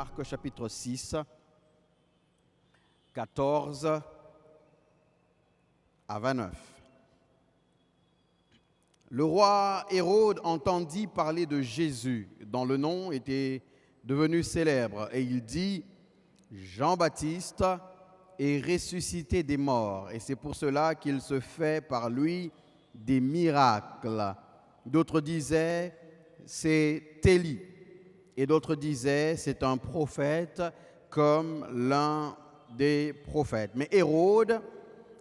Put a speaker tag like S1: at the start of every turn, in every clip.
S1: Marc chapitre 6, 14 à 29. Le roi Hérode entendit parler de Jésus, dont le nom était devenu célèbre, et il dit « Jean-Baptiste est ressuscité des morts, et c'est pour cela qu'il se fait par lui des miracles. » D'autres disaient « C'est Élie », et d'autres disaient « C'est un prophète comme l'un des prophètes. » Mais Hérode,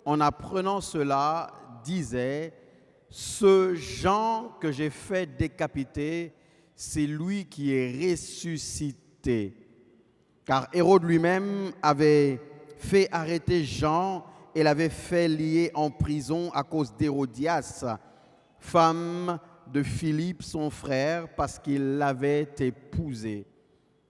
S1: en apprenant cela, disait « Ce Jean que j'ai fait décapiter, c'est lui qui est ressuscité. » Car Hérode lui-même avait fait arrêter Jean et l'avait fait lier en prison à cause d'Hérodias, femme de Philippe, son frère, parce qu'il l'avait épousée.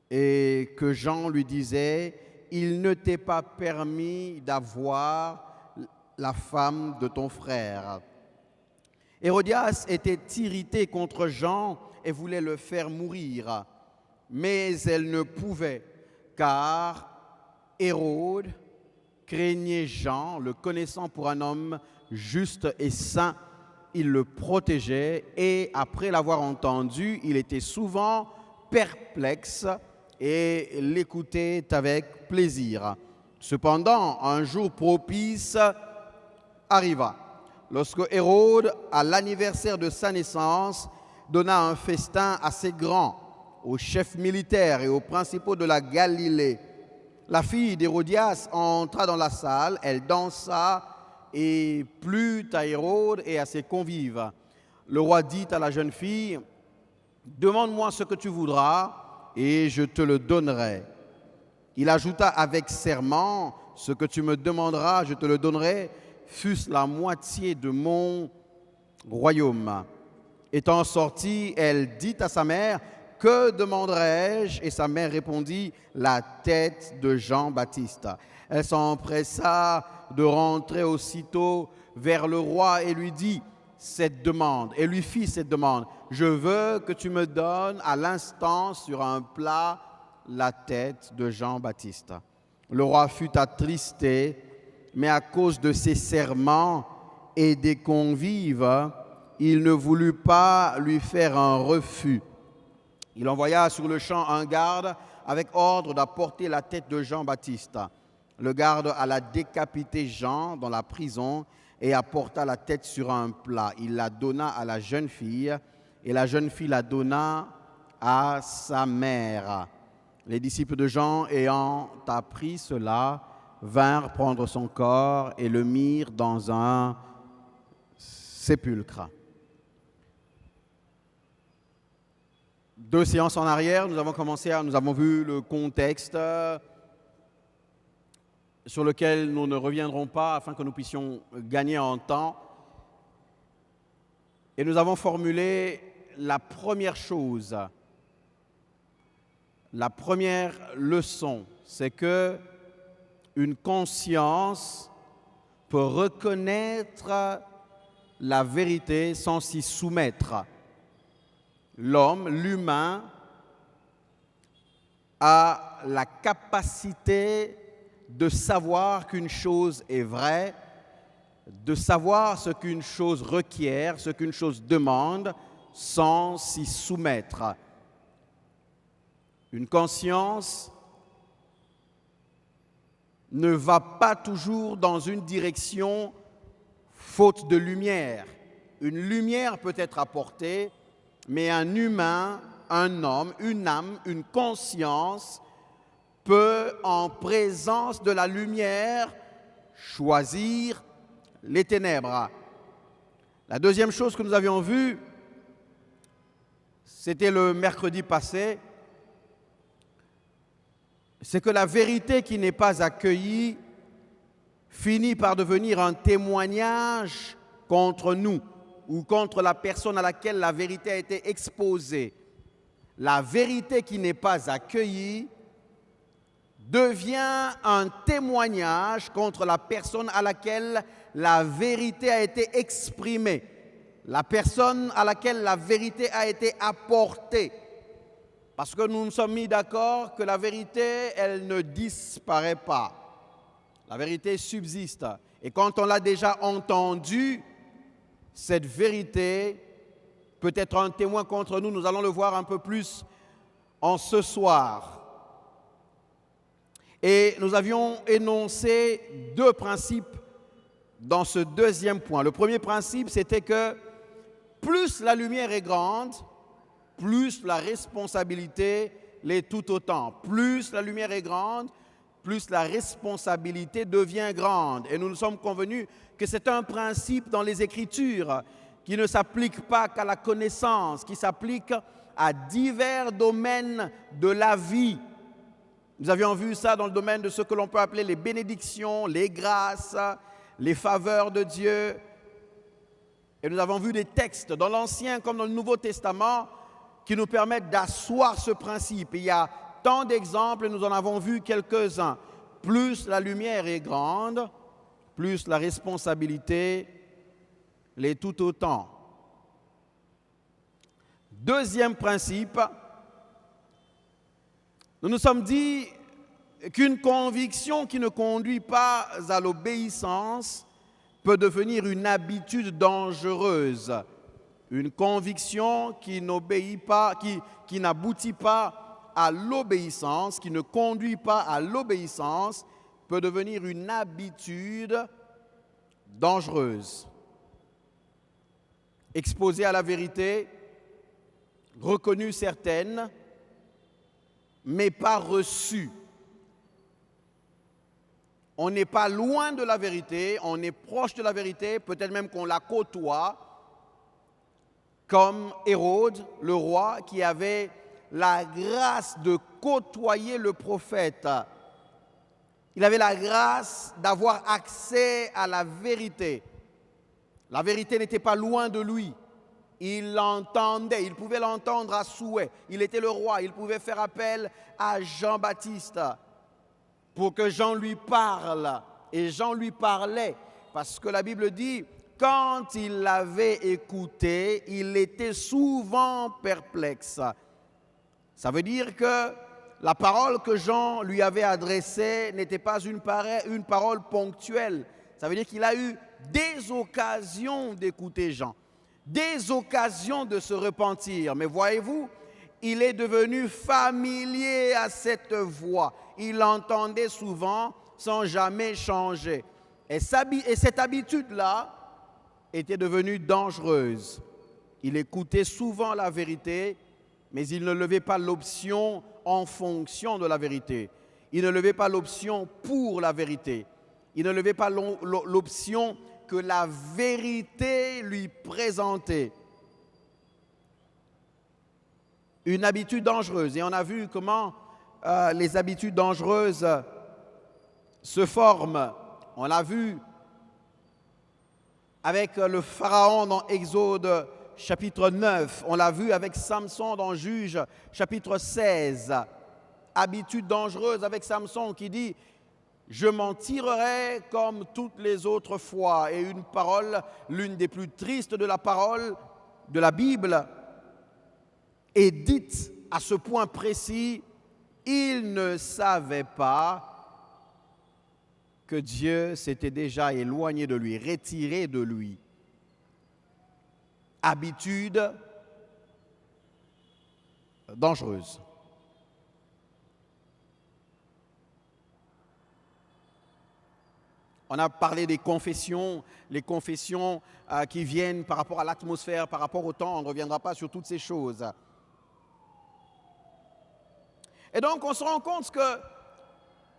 S1: Et que Jean lui disait « Il ne t'est pas permis d'avoir la femme de ton frère. » Hérodias était irritée contre Jean et voulait le faire mourir, mais elle ne pouvait, car Hérode craignait Jean, le connaissant pour un homme juste et saint. Il le protégeait et après l'avoir entendu, il était souvent perplexe et l'écoutait avec plaisir. Cependant, un jour propice arriva, lorsque Hérode, à l'anniversaire de sa naissance, donna un festin assez grand aux chefs militaires et aux principaux de la Galilée. La fille d'Hérodias entra dans la salle, elle dansa et plut à Hérode et à ses convives. Le roi dit à la jeune fille « Demande-moi ce que tu voudras et je te le donnerai. » Il ajouta avec serment « Ce que tu me demanderas, je te le donnerai, fût-ce la moitié de mon royaume. » Étant sortie, elle dit à sa mère « Que demanderai-je » Et sa mère répondit « La tête de Jean-Baptiste. » Elle s'empressa de rentrer aussitôt vers le roi et lui dit cette demande, et lui fit cette demande « Je veux que tu me donnes à l'instant sur un plat la tête de Jean-Baptiste. » Le roi fut attristé, mais à cause de ses serments et des convives, il ne voulut pas lui faire un refus. Il envoya sur le champ un garde avec ordre d'apporter la tête de Jean-Baptiste. Le garde alla décapiter Jean dans la prison et apporta la tête sur un plat. Il la donna à la jeune fille et la jeune fille la donna à sa mère. Les disciples de Jean, ayant appris cela, vinrent prendre son corps et le mirent dans un sépulcre. 2 séances en arrière, nous avons vu le contexte sur lequel nous ne reviendrons pas afin que nous puissions gagner en temps. Et nous avons formulé la première chose, la première leçon, c'est que une conscience peut reconnaître la vérité sans s'y soumettre. L'homme, l'humain, a la capacité de savoir qu'une chose est vraie, de savoir ce qu'une chose requiert, ce qu'une chose demande, sans s'y soumettre. Une conscience ne va pas toujours dans une direction faute de lumière. Une lumière peut être apportée, mais un humain, un homme, une âme, une conscience peut, en présence de la lumière, choisir les ténèbres. La deuxième chose que nous avions vue, c'était le mercredi passé, c'est que la vérité qui n'est pas accueillie finit par devenir un témoignage contre nous ou contre la personne à laquelle la vérité a été exposée. La vérité qui n'est pas accueillie devient un témoignage contre la personne à laquelle la vérité a été exprimée, la personne à laquelle la vérité a été apportée. Parce que nous nous sommes mis d'accord que la vérité, elle ne disparaît pas. La vérité subsiste. Et quand on l'a déjà entendue, cette vérité peut être un témoin contre nous. Nous allons le voir un peu plus en ce soir. Et nous avions énoncé 2 principes dans ce deuxième point. Le premier principe, c'était que plus la lumière est grande, plus la responsabilité l'est tout autant. Plus la lumière est grande, plus la responsabilité devient grande. Et nous nous sommes convenus que c'est un principe dans les Écritures qui ne s'applique pas qu'à la connaissance, qui s'applique à divers domaines de la vie. Nous avions vu ça dans le domaine de ce que l'on peut appeler les bénédictions, les grâces, les faveurs de Dieu. Et nous avons vu des textes dans l'Ancien comme dans le Nouveau Testament qui nous permettent d'asseoir ce principe. Et il y a tant d'exemples, et nous en avons vu quelques-uns. Plus la lumière est grande, plus la responsabilité l'est tout autant. Deuxième principe, nous nous sommes dit qu'une conviction qui ne conduit pas à l'obéissance peut devenir une habitude dangereuse. Une conviction qui n'obéit pas, qui n'aboutit pas à l'obéissance, qui ne conduit pas à l'obéissance, peut devenir une habitude dangereuse. Exposée à la vérité, reconnue certaine, mais pas reçue. On n'est pas loin de la vérité, on est proche de la vérité, peut-être même qu'on la côtoie, comme Hérode, le roi, qui avait la grâce de côtoyer le prophète. Il avait la grâce d'avoir accès à la vérité. La vérité n'était pas loin de lui. Il l'entendait, il pouvait l'entendre à souhait. Il était le roi, il pouvait faire appel à Jean-Baptiste pour que Jean lui parle. Et Jean lui parlait, parce que la Bible dit, quand il l'avait écouté, il était souvent perplexe. Ça veut dire que la parole que Jean lui avait adressée n'était pas une parole ponctuelle. Ça veut dire qu'il a eu des occasions d'écouter Jean, des occasions de se repentir. Mais voyez-vous, il est devenu familier à cette voix. Il l'entendait souvent sans jamais changer. Et cette habitude-là était devenue dangereuse. Il écoutait souvent la vérité, mais il ne levait pas l'option en fonction de la vérité. Il ne levait pas l'option pour la vérité. Il ne levait pas l'option que la vérité lui présentait. Une habitude dangereuse. Et on a vu comment les habitudes dangereuses se forment. On l'a vu avec le Pharaon dans Exode chapitre 9. On l'a vu avec Samson dans Juges chapitre 16. Habitude dangereuse avec Samson qui dit « Je m'en tirerai comme toutes les autres fois ». Et une parole, l'une des plus tristes de la parole de la Bible, est dite à ce point précis, il ne savait pas que Dieu s'était déjà éloigné de lui, retiré de lui. Habitude dangereuse. On a parlé des confessions, les confessions qui viennent par rapport à l'atmosphère, par rapport au temps. On ne reviendra pas sur toutes ces choses. Et donc, on se rend compte que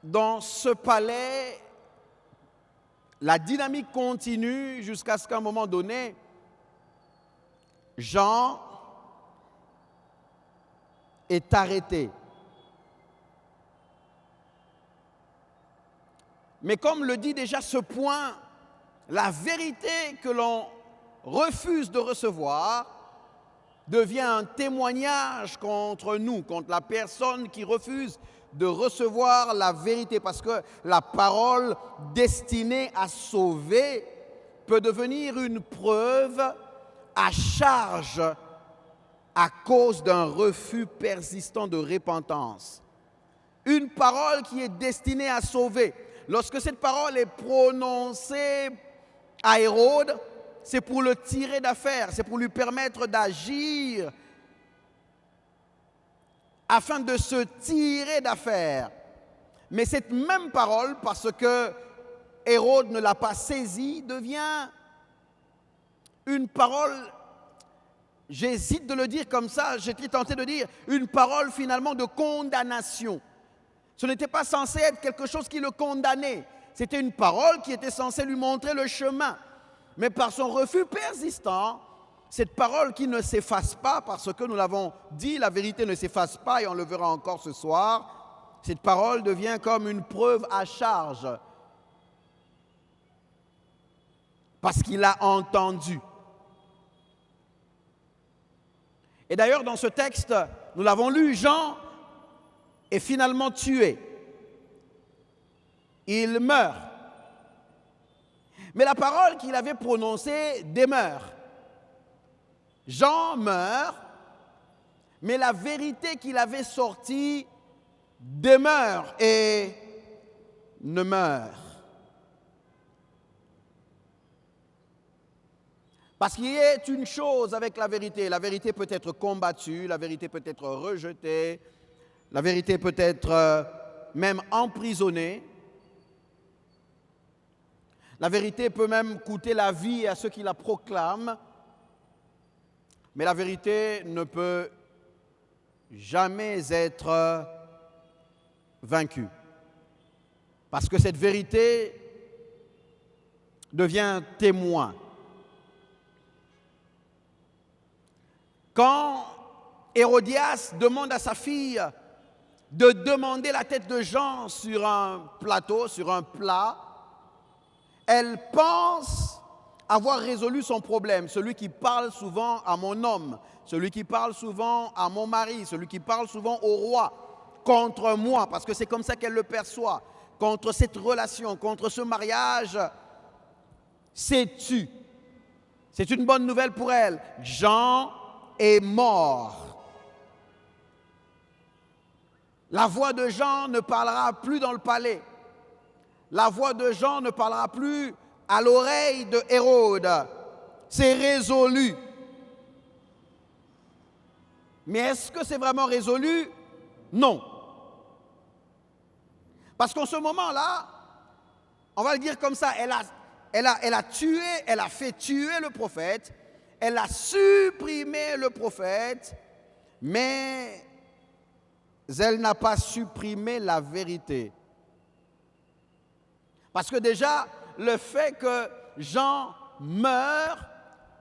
S1: dans ce palais, la dynamique continue jusqu'à ce qu'à un moment donné, Jean est arrêté. Mais comme le dit déjà ce point, la vérité que l'on refuse de recevoir devient un témoignage contre nous, contre la personne qui refuse de recevoir la vérité, parce que la parole destinée à sauver peut devenir une preuve à charge à cause d'un refus persistant de repentance. Une parole qui est destinée à sauver. Lorsque cette parole est prononcée à Hérode, c'est pour le tirer d'affaire, c'est pour lui permettre d'agir afin de se tirer d'affaire. Mais cette même parole, parce que Hérode ne l'a pas saisie, devient une parole, j'hésite de le dire comme ça, j'étais tenté de dire, une parole finalement de condamnation. Ce n'était pas censé être quelque chose qui le condamnait, c'était une parole qui était censée lui montrer le chemin. Mais par son refus persistant, cette parole qui ne s'efface pas, parce que nous l'avons dit, la vérité ne s'efface pas et on le verra encore ce soir, cette parole devient comme une preuve à charge. Parce qu'il a entendu. Et d'ailleurs, dans ce texte, nous l'avons lu, Jean est finalement tué. Il meurt. Mais la parole qu'il avait prononcée demeure. Jean meurt, mais la vérité qu'il avait sortie demeure et ne meurt. Parce qu'il y a une chose avec la vérité peut être combattue, la vérité peut être rejetée, la vérité peut être même emprisonnée. La vérité peut même coûter la vie à ceux qui la proclament, mais la vérité ne peut jamais être vaincue. Parce que cette vérité devient témoin. Quand Hérodias demande à sa fille de demander la tête de Jean sur un plateau, sur un plat, elle pense avoir résolu son problème. Celui qui parle souvent à mon homme, celui qui parle souvent à mon mari, celui qui parle souvent au roi, contre moi, parce que c'est comme ça qu'elle le perçoit, contre cette relation, contre ce mariage, c'est tu. C'est une bonne nouvelle pour elle. Jean est mort. La voix de Jean ne parlera plus dans le palais. La voix de Jean ne parlera plus à l'oreille de Hérode. C'est résolu. Mais est-ce que c'est vraiment résolu? Non. Parce qu'en ce moment-là, on va le dire comme ça, elle a fait tuer le prophète, elle a supprimé le prophète, mais elle n'a pas supprimé la vérité. Parce que déjà, le fait que Jean meure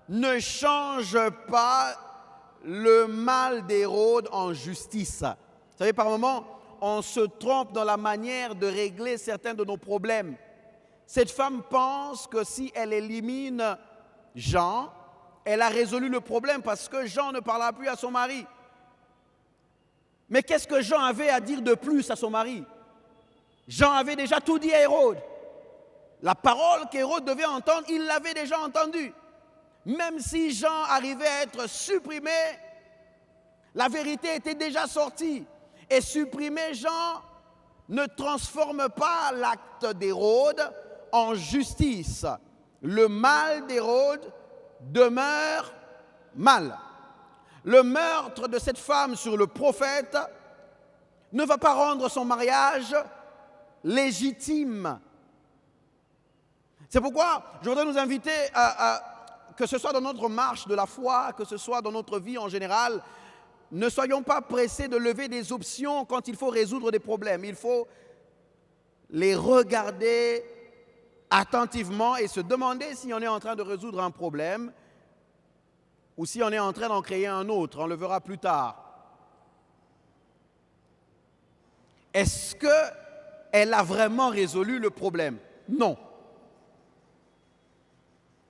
S1: ne change pas le mal d'Hérode en justice. Vous savez, par moments, on se trompe dans la manière de régler certains de nos problèmes. Cette femme pense que si elle élimine Jean, elle a résolu le problème parce que Jean ne parlera plus à son mari. Mais qu'est-ce que Jean avait à dire de plus à son mari? Jean avait déjà tout dit à Hérode. La parole qu'Hérode devait entendre, il l'avait déjà entendue. Même si Jean arrivait à être supprimé, la vérité était déjà sortie. Et supprimer Jean ne transforme pas l'acte d'Hérode en justice. Le mal d'Hérode demeure mal. Le meurtre de cette femme sur le prophète ne va pas rendre son mariage légitime. C'est pourquoi je voudrais nous inviter que ce soit dans notre marche de la foi, que ce soit dans notre vie en général, ne soyons pas pressés de lever des options quand il faut résoudre des problèmes. Il faut les regarder attentivement et se demander si on est en train de résoudre un problème ou si on est en train d'en créer un autre. On le verra plus tard. Est-ce qu'elle a vraiment résolu le problème? Non.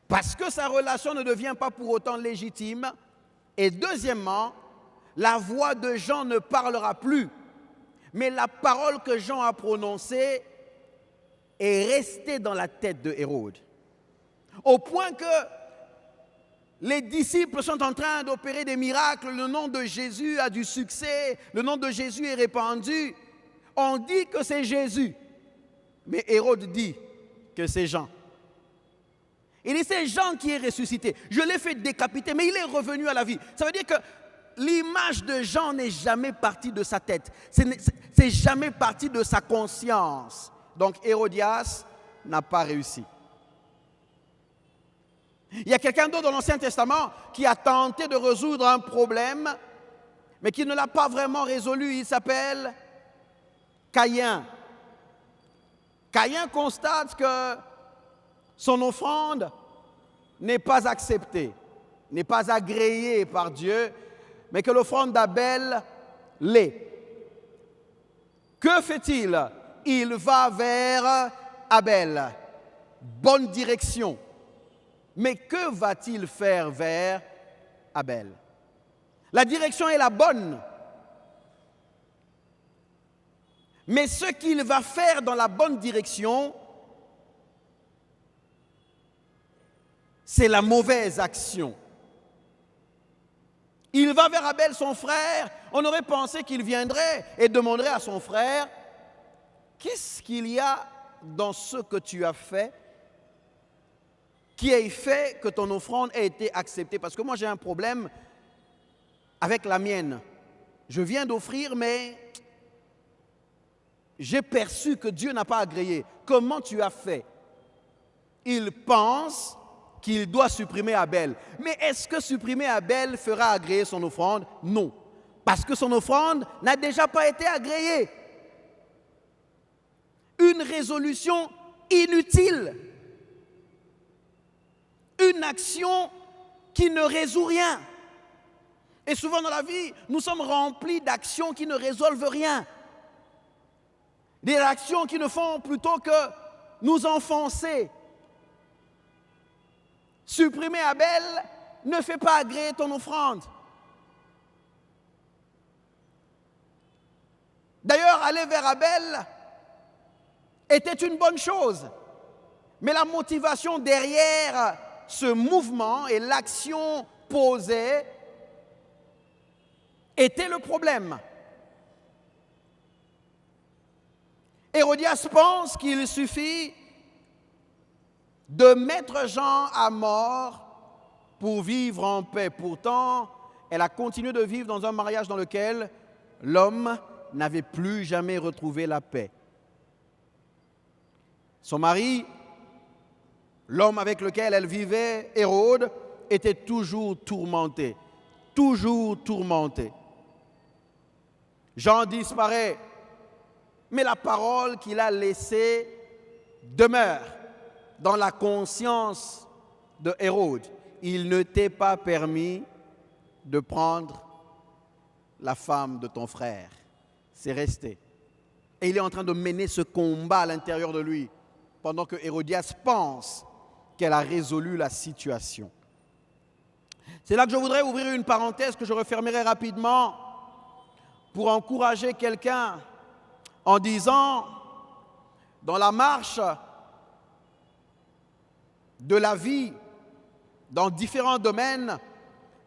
S1: Parce que sa relation ne devient pas pour autant légitime. Et deuxièmement, la voix de Jean ne parlera plus. Mais la parole que Jean a prononcée est restée dans la tête de Hérode. Au point que Les disciples sont en train d'opérer des miracles, le nom de Jésus a du succès, le nom de Jésus est répandu. On dit que c'est Jésus, mais Hérode dit que c'est Jean. Il dit c'est Jean qui est ressuscité. Je l'ai fait décapiter, mais il est revenu à la vie. Ça veut dire que l'image de Jean n'est jamais partie de sa tête, c'est jamais partie de sa conscience. Donc Hérodias n'a pas réussi. Il y a quelqu'un d'autre dans l'Ancien Testament qui a tenté de résoudre un problème, mais qui ne l'a pas vraiment résolu. Il s'appelle Caïn. Caïn constate que son offrande n'est pas acceptée, n'est pas agréée par Dieu, mais que l'offrande d'Abel l'est. Que fait-il? Il va vers Abel. Bonne direction. Mais que va-t-il faire vers Abel? La direction est la bonne. Mais ce qu'il va faire dans la bonne direction, c'est la mauvaise action. Il va vers Abel, son frère. On aurait pensé qu'il viendrait et demanderait à son frère, qu'est-ce qu'il y a dans ce que tu as fait qui ait fait que ton offrande ait été acceptée? Parce que moi j'ai un problème avec la mienne. Je viens d'offrir, mais j'ai perçu que Dieu n'a pas agréé. Comment tu as fait? Il pense qu'il doit supprimer Abel. Mais est-ce que supprimer Abel fera agréer son offrande? Non. Parce que son offrande n'a déjà pas été agréée. Une résolution inutile. Une action qui ne résout rien. Et souvent dans la vie, nous sommes remplis d'actions qui ne résolvent rien. Des actions qui ne font plutôt que nous enfoncer. Supprimer Abel ne fait pas agréer ton offrande. D'ailleurs, aller vers Abel était une bonne chose. Mais la motivation derrière ce mouvement et l'action posée était le problème. Hérodias pense qu'il suffit de mettre Jean à mort pour vivre en paix. Pourtant, elle a continué de vivre dans un mariage dans lequel l'homme n'avait plus jamais retrouvé la paix. Son mari, l'homme avec lequel elle vivait, Hérode, était toujours tourmenté. Toujours tourmenté. Jean disparaît, mais la parole qu'il a laissée demeure dans la conscience de Hérode. Il ne t'est pas permis de prendre la femme de ton frère. C'est resté. Et il est en train de mener ce combat à l'intérieur de lui, pendant que Hérodias pense qu'elle a résolu la situation. C'est là que je voudrais ouvrir une parenthèse que je refermerai rapidement pour encourager quelqu'un en disant, dans la marche de la vie, dans différents domaines,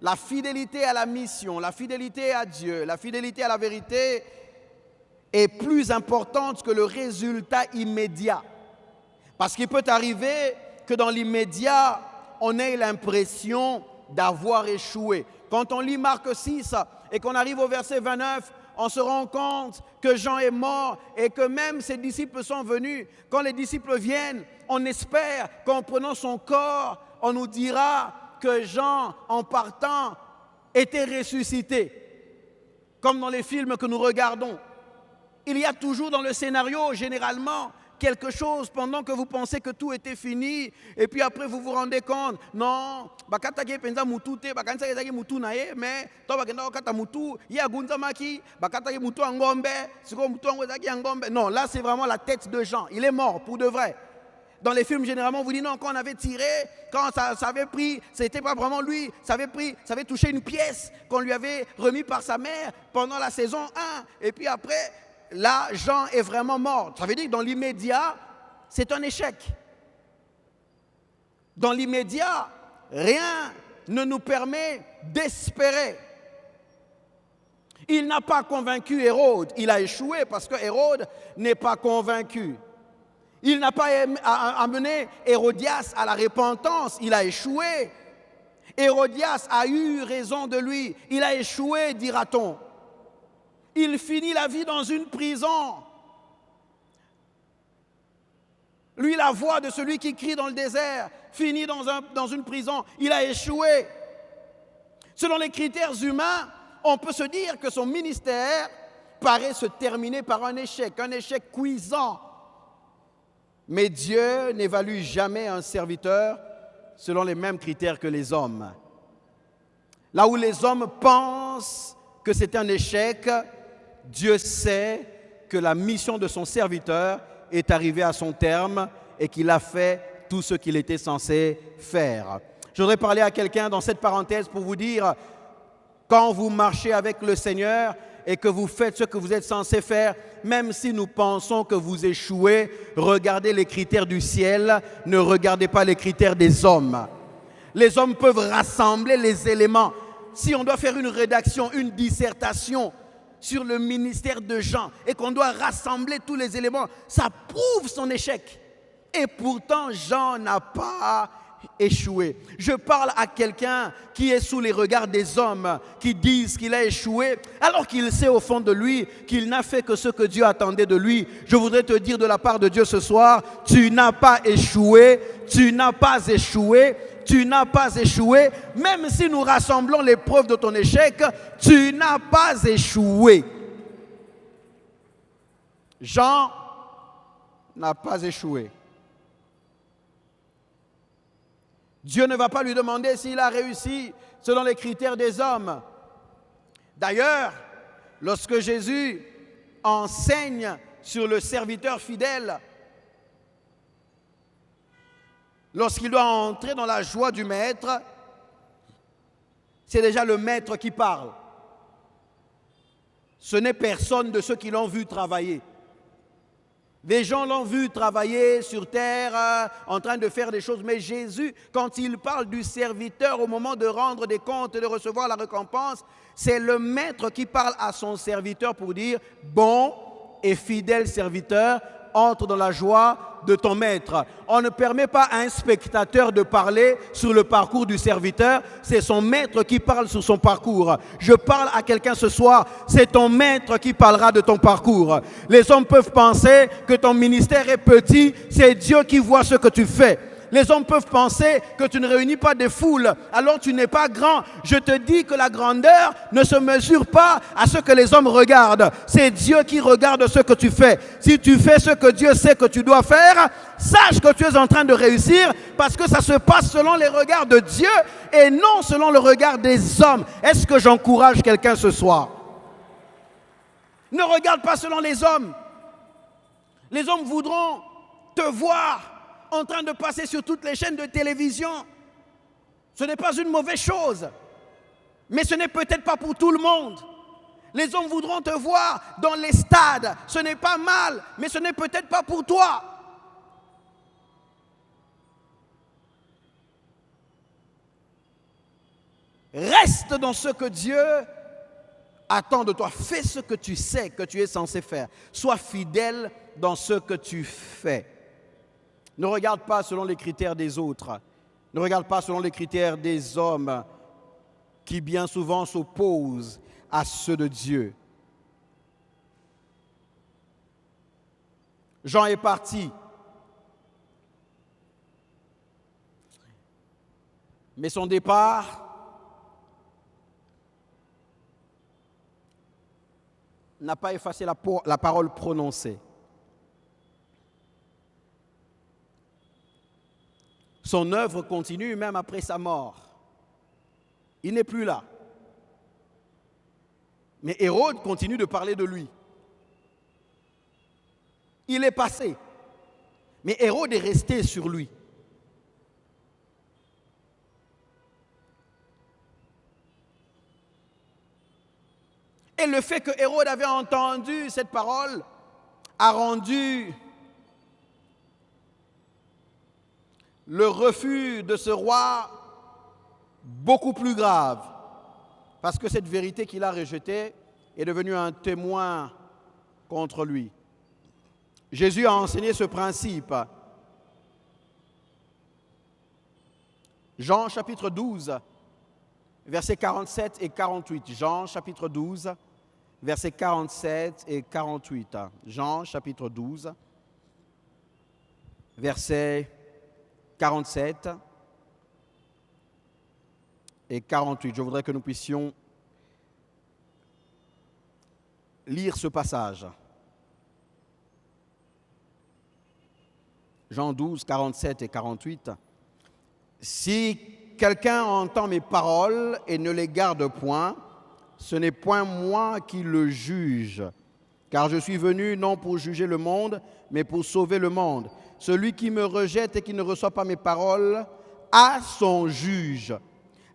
S1: la fidélité à la mission, la fidélité à Dieu, la fidélité à la vérité est plus importante que le résultat immédiat. Parce qu'il peut arriver que dans l'immédiat, on ait l'impression d'avoir échoué. Quand on lit Marc 6 et qu'on arrive au verset 29, on se rend compte que Jean est mort et que même ses disciples sont venus. Quand les disciples viennent, on espère qu'en prenant son corps, on nous dira que Jean, en partant, était ressuscité. Comme dans les films que nous regardons. Il y a toujours dans le scénario, généralement, quelque chose pendant que vous pensez que tout était fini et puis après vous vous rendez compte non mais non, là c'est vraiment la tête de Jean, il est mort pour de vrai. Dans les films, généralement, on vous dit non, quand on avait tiré, quand ça avait pris, c'était pas vraiment lui, ça avait touché une pièce qu'on lui avait remis par sa mère pendant la saison 1 et puis après là, Jean est vraiment mort. Ça veut dire que dans l'immédiat, c'est un échec. Dans l'immédiat, rien ne nous permet d'espérer. Il n'a pas convaincu Hérode, il a échoué parce que Hérode n'est pas convaincu. Il n'a pas amené Hérodias à la repentance, il a échoué. Hérodias a eu raison de lui, il a échoué, dira-t-on. Il finit la vie dans une prison. Lui, la voix de celui qui crie dans le désert, finit dans une prison, il a échoué. Selon les critères humains, on peut se dire que son ministère paraît se terminer par un échec cuisant. Mais Dieu n'évalue jamais un serviteur selon les mêmes critères que les hommes. Là où les hommes pensent que c'est un échec, Dieu sait que la mission de son serviteur est arrivée à son terme et qu'il a fait tout ce qu'il était censé faire. Je voudrais parler à quelqu'un dans cette parenthèse pour vous dire, quand vous marchez avec le Seigneur et que vous faites ce que vous êtes censé faire, même si nous pensons que vous échouez, regardez les critères du ciel, ne regardez pas les critères des hommes. Les hommes peuvent rassembler les éléments. Si on doit faire une rédaction, une dissertation sur le ministère de Jean et qu'on doit rassembler tous les éléments, ça prouve son échec. Et pourtant, Jean n'a pas échoué. Je parle à quelqu'un qui est sous les regards des hommes, qui disent qu'il a échoué, alors qu'il sait au fond de lui qu'il n'a fait que ce que Dieu attendait de lui. Je voudrais te dire de la part de Dieu ce soir, tu n'as pas échoué, tu n'as pas échoué, tu n'as pas échoué. Même si nous rassemblons les preuves de ton échec, tu n'as pas échoué. Jean n'a pas échoué. Dieu ne va pas lui demander s'il a réussi selon les critères des hommes. D'ailleurs, lorsque Jésus enseigne sur le serviteur fidèle, lorsqu'il doit entrer dans la joie du maître, c'est déjà le maître qui parle. Ce n'est personne de ceux qui l'ont vu travailler. Des gens l'ont vu travailler sur terre, en train de faire des choses. Mais Jésus, quand il parle du serviteur au moment de rendre des comptes et de recevoir la récompense, c'est le maître qui parle à son serviteur pour dire « Bon et fidèle serviteur, entre dans la joie de ton maître ». On ne permet pas à un spectateur de parler sur le parcours du serviteur, c'est son maître qui parle sur son parcours. Je parle à quelqu'un ce soir, c'est ton maître qui parlera de ton parcours. Les hommes peuvent penser que ton ministère est petit, c'est Dieu qui voit ce que tu fais. Les hommes peuvent penser que tu ne réunis pas des foules, alors tu n'es pas grand. Je te dis que la grandeur ne se mesure pas à ce que les hommes regardent. C'est Dieu qui regarde ce que tu fais. Si tu fais ce que Dieu sait que tu dois faire, sache que tu es en train de réussir parce que ça se passe selon les regards de Dieu et non selon le regard des hommes. Est-ce que j'encourage quelqu'un ce soir? Ne regarde pas selon les hommes. Les hommes voudront te voir en train de passer sur toutes les chaînes de télévision. Ce n'est pas une mauvaise chose, mais ce n'est peut-être pas pour tout le monde. Les hommes voudront te voir dans les stades. Ce n'est pas mal, mais ce n'est peut-être pas pour toi. Reste dans ce que Dieu attend de toi. Fais ce que tu sais que tu es censé faire. Sois fidèle dans ce que tu fais. Ne regarde pas selon les critères des autres. Ne regarde pas selon les critères des hommes qui bien souvent s'opposent à ceux de Dieu. Jean est parti. Mais son départ n'a pas effacé la parole prononcée. Son œuvre continue même après sa mort. Il n'est plus là. Mais Hérode continue de parler de lui. Il est passé. Mais Hérode est resté sur lui. Et le fait que Hérode avait entendu cette parole a rendu le refus de ce roi beaucoup plus grave, parce que cette vérité qu'il a rejetée est devenue un témoin contre lui. Jésus a enseigné ce principe. Jean chapitre 12, versets 47 et 48. Jean chapitre 12, versets 47 et 48. Jean chapitre 12, versets 47 et 48. Je voudrais que nous puissions lire ce passage. Jean 12, 47 et 48. Si quelqu'un entend mes paroles et ne les garde point, ce n'est point moi qui le juge, car je suis venu non pour juger le monde, mais pour sauver le monde. Celui qui me rejette et qui ne reçoit pas mes paroles a son juge.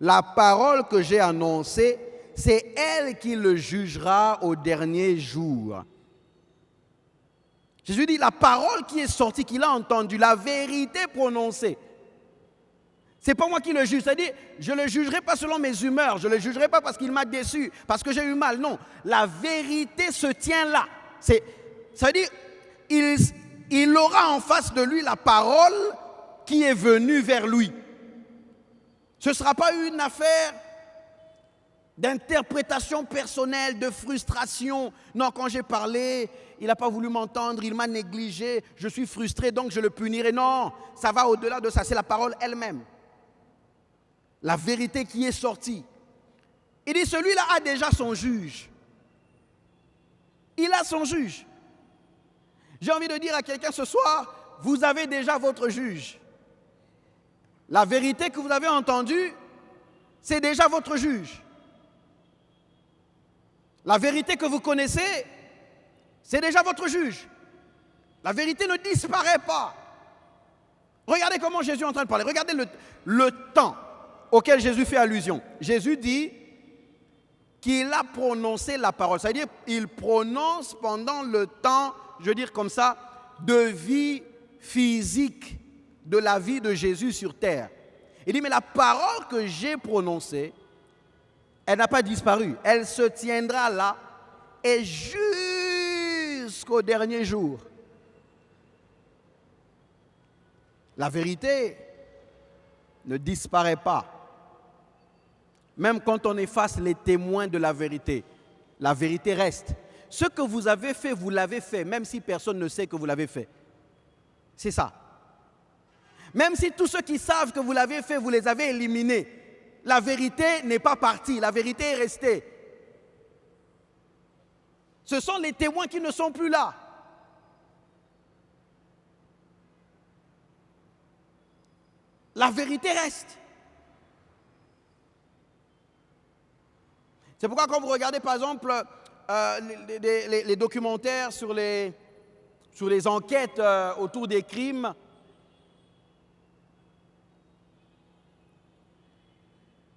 S1: La parole que j'ai annoncée, c'est elle qui le jugera au dernier jour. Jésus dit, la parole qui est sortie, qu'il a entendue, la vérité prononcée, c'est pas moi qui le juge. C'est-à-dire, je ne le jugerai pas selon mes humeurs, je ne le jugerai pas parce qu'il m'a déçu, parce que j'ai eu mal. Non, la vérité se tient là. Ça veut dire, il aura en face de lui la parole qui est venue vers lui. Ce ne sera pas une affaire d'interprétation personnelle, de frustration. Non, quand j'ai parlé, il n'a pas voulu m'entendre, il m'a négligé, je suis frustré, donc je le punirai. Non, ça va au-delà de ça, c'est la parole elle-même. La vérité qui est sortie. Il dit, celui-là a déjà son juge. Il a son juge. J'ai envie de dire à quelqu'un ce soir, vous avez déjà votre juge. La vérité que vous avez entendue, c'est déjà votre juge. La vérité que vous connaissez, c'est déjà votre juge. La vérité ne disparaît pas. Regardez comment Jésus est en train de parler. Regardez le temps auquel Jésus fait allusion. Jésus dit qu'il a prononcé la parole. C'est-à-dire qu'il prononce pendant le temps, je veux dire comme ça, de vie physique de la vie de Jésus sur terre. Il dit, mais la parole que j'ai prononcée, elle n'a pas disparu. Elle se tiendra là et jusqu'au dernier jour. La vérité ne disparaît pas. Même quand on efface les témoins de la vérité reste. Ce que vous avez fait, vous l'avez fait, même si personne ne sait que vous l'avez fait. C'est ça. Même si tous ceux qui savent que vous l'avez fait, vous les avez éliminés, la vérité n'est pas partie, la vérité est restée. Ce sont les témoins qui ne sont plus là. La vérité reste. C'est pourquoi quand vous regardez par exemple les documentaires sur les enquêtes autour des crimes,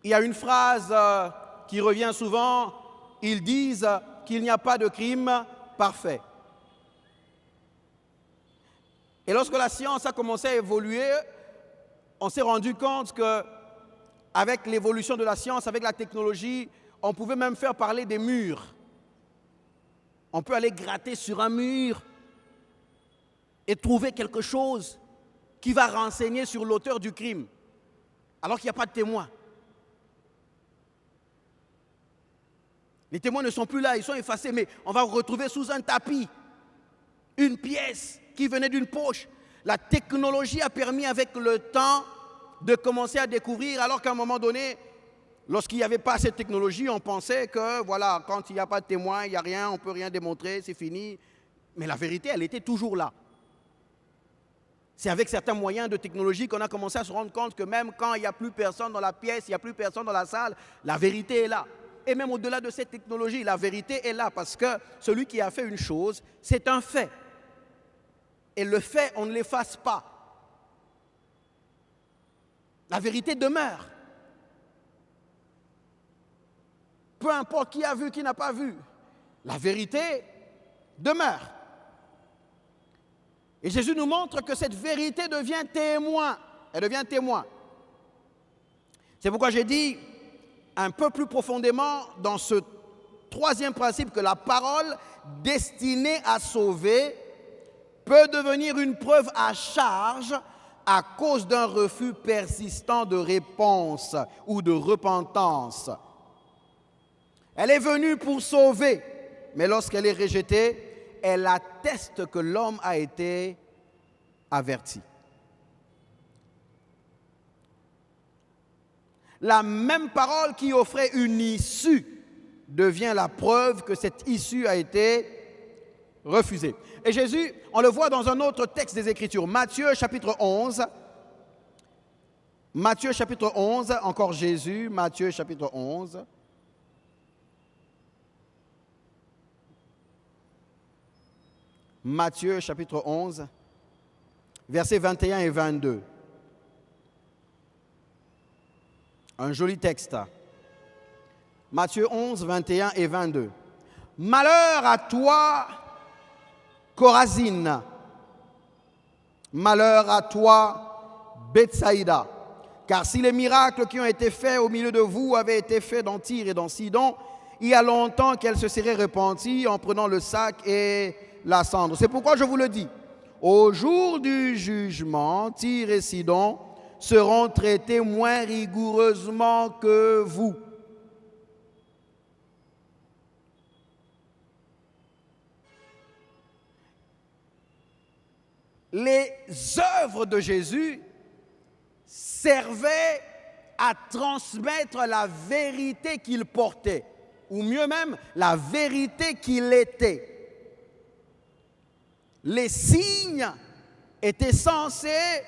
S1: il y a une phrase qui revient souvent, ils disent qu'il n'y a pas de crime parfait. Et lorsque la science a commencé à évoluer, on s'est rendu compte qu'avec l'évolution de la science, avec la technologie, on pouvait même faire parler des murs. On peut aller gratter sur un mur et trouver quelque chose qui va renseigner sur l'auteur du crime, alors qu'il n'y a pas de témoin. Les témoins ne sont plus là, ils sont effacés, mais on va retrouver sous un tapis une pièce qui venait d'une poche. La technologie a permis avec le temps de commencer à découvrir, alors qu'à un moment donné, lorsqu'il n'y avait pas cette technologie, on pensait que, voilà, quand il n'y a pas de témoin, il n'y a rien, on ne peut rien démontrer, c'est fini. Mais la vérité, elle était toujours là. C'est avec certains moyens de technologie qu'on a commencé à se rendre compte que même quand il n'y a plus personne dans la pièce, il n'y a plus personne dans la salle, la vérité est là. Et même au-delà de cette technologie, la vérité est là parce que celui qui a fait une chose, c'est un fait. Et le fait, on ne l'efface pas. La vérité demeure. Peu importe qui a vu, qui n'a pas vu, la vérité demeure. Et Jésus nous montre que cette vérité devient témoin. Elle devient témoin. C'est pourquoi j'ai dit un peu plus profondément dans ce troisième principe que la parole destinée à sauver peut devenir une preuve à charge à cause d'un refus persistant de réponse ou de repentance. Elle est venue pour sauver, mais lorsqu'elle est rejetée, elle atteste que l'homme a été averti. La même parole qui offrait une issue devient la preuve que cette issue a été refusée. Et Jésus, on le voit dans un autre texte des Écritures, Matthieu chapitre 11. Matthieu chapitre 11, encore Jésus, Matthieu chapitre 11. Matthieu chapitre 11, versets 21 et 22. Un joli texte. Matthieu 11, 21 et 22. Malheur à toi, Chorazine. Malheur à toi, Bethsaïda. Car si les miracles qui ont été faits au milieu de vous avaient été faits dans Tyr et dans Sidon, il y a longtemps qu'elles se seraient repenties en prenant le sac et la cendre. C'est pourquoi je vous le dis. Au jour du jugement, Tyr et Sidon seront traités moins rigoureusement que vous. Les œuvres de Jésus servaient à transmettre la vérité qu'il portait, ou mieux même, la vérité qu'il était. Les signes étaient censés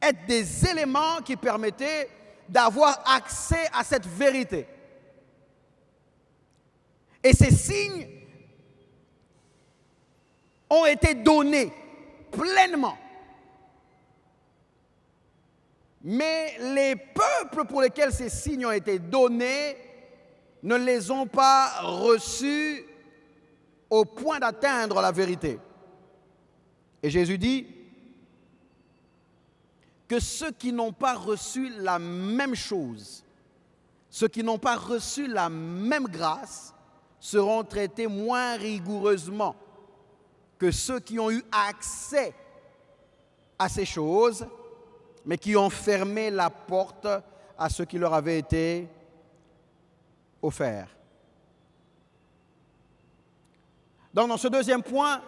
S1: être des éléments qui permettaient d'avoir accès à cette vérité. Et ces signes ont été donnés pleinement. Mais les peuples pour lesquels ces signes ont été donnés ne les ont pas reçus au point d'atteindre la vérité. Et Jésus dit que ceux qui n'ont pas reçu la même chose, ceux qui n'ont pas reçu la même grâce, seront traités moins rigoureusement que ceux qui ont eu accès à ces choses, mais qui ont fermé la porte à ce qui leur avait été offert. Donc, dans ce deuxième point,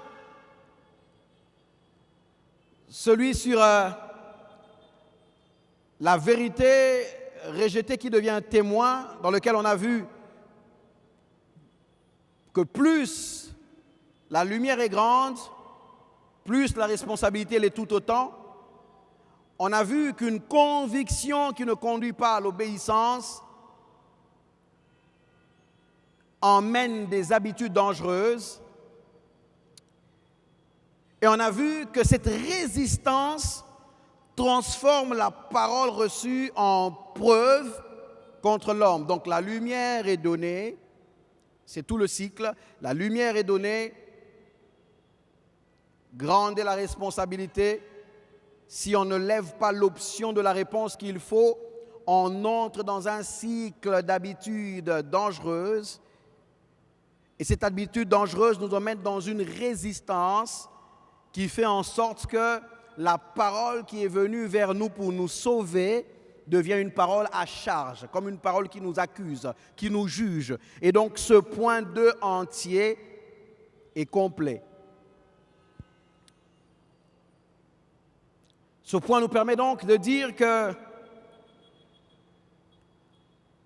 S1: celui sur la vérité rejetée qui devient témoin, dans lequel on a vu que plus la lumière est grande, plus la responsabilité l'est tout autant. On a vu qu'une conviction qui ne conduit pas à l'obéissance emmène des habitudes dangereuses. Et on a vu que cette résistance transforme la parole reçue en preuve contre l'homme. Donc la lumière est donnée, c'est tout le cycle, la lumière est donnée, grande est la responsabilité. Si on ne lève pas l'option de la réponse qu'il faut, on entre dans un cycle d'habitudes dangereuses. Et cette habitude dangereuse nous emmène dans une résistance qui fait en sorte que la parole qui est venue vers nous pour nous sauver devient une parole à charge, comme une parole qui nous accuse, qui nous juge. Et donc ce point 2 entier est complet. Ce point nous permet donc de dire que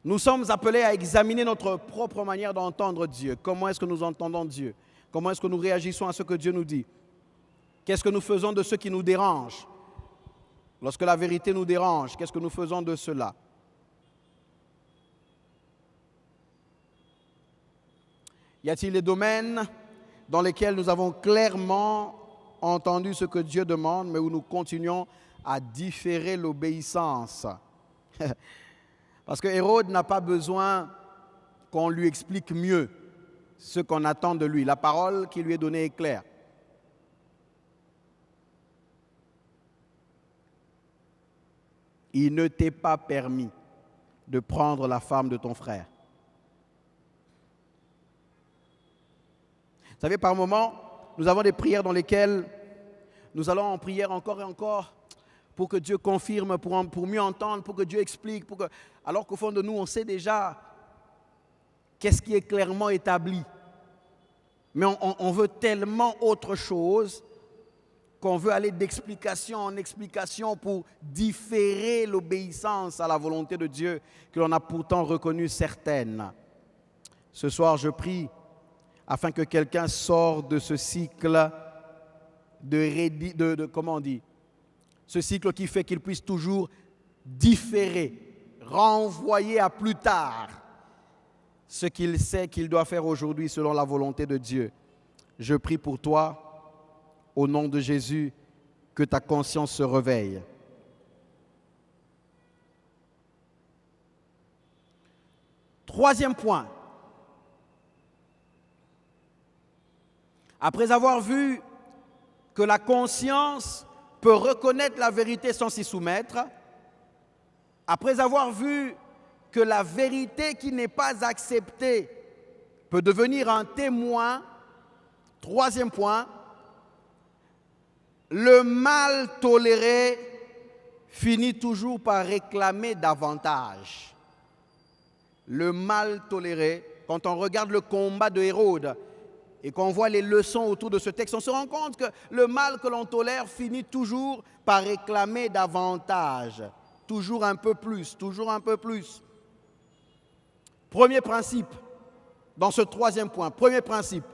S1: nous sommes appelés à examiner notre propre manière d'entendre Dieu. Comment est-ce que nous entendons Dieu? Comment est-ce que nous réagissons à ce que Dieu nous dit? Qu'est-ce que nous faisons de ce qui nous dérange? Lorsque la vérité nous dérange, qu'est-ce que nous faisons de cela? Y a-t-il des domaines dans lesquels nous avons clairement entendu ce que Dieu demande, mais où nous continuons à différer l'obéissance? Parce que Hérode n'a pas besoin qu'on lui explique mieux ce qu'on attend de lui. La parole qui lui est donnée est claire. il ne t'est pas permis de prendre la femme de ton frère. Vous savez, par moments, nous avons des prières dans lesquelles nous allons en prière encore et encore pour que Dieu confirme, pour mieux entendre, pour que Dieu explique, alors qu'au fond de nous, on sait déjà qu'est-ce qui est clairement établi. Mais on veut tellement autre chose qu'on veut aller d'explication en explication pour différer l'obéissance à la volonté de Dieu que l'on a pourtant reconnue certaine. Ce soir, je prie afin que quelqu'un sorte de ce cycle comment on dit, ce cycle qui fait qu'il puisse toujours différer, renvoyer à plus tard ce qu'il sait qu'il doit faire aujourd'hui selon la volonté de Dieu. Je prie pour toi, au nom de Jésus, que ta conscience se réveille. Troisième point. Après avoir vu que la conscience peut reconnaître la vérité sans s'y soumettre, après avoir vu que la vérité qui n'est pas acceptée peut devenir un témoin, troisième point, le mal toléré finit toujours par réclamer davantage. Le mal toléré, quand on regarde le combat de Hérode et qu'on voit les leçons autour de ce texte, on se rend compte que le mal que l'on tolère finit toujours par réclamer davantage. Toujours un peu plus, toujours un peu plus. Premier principe, dans ce troisième point, premier principe.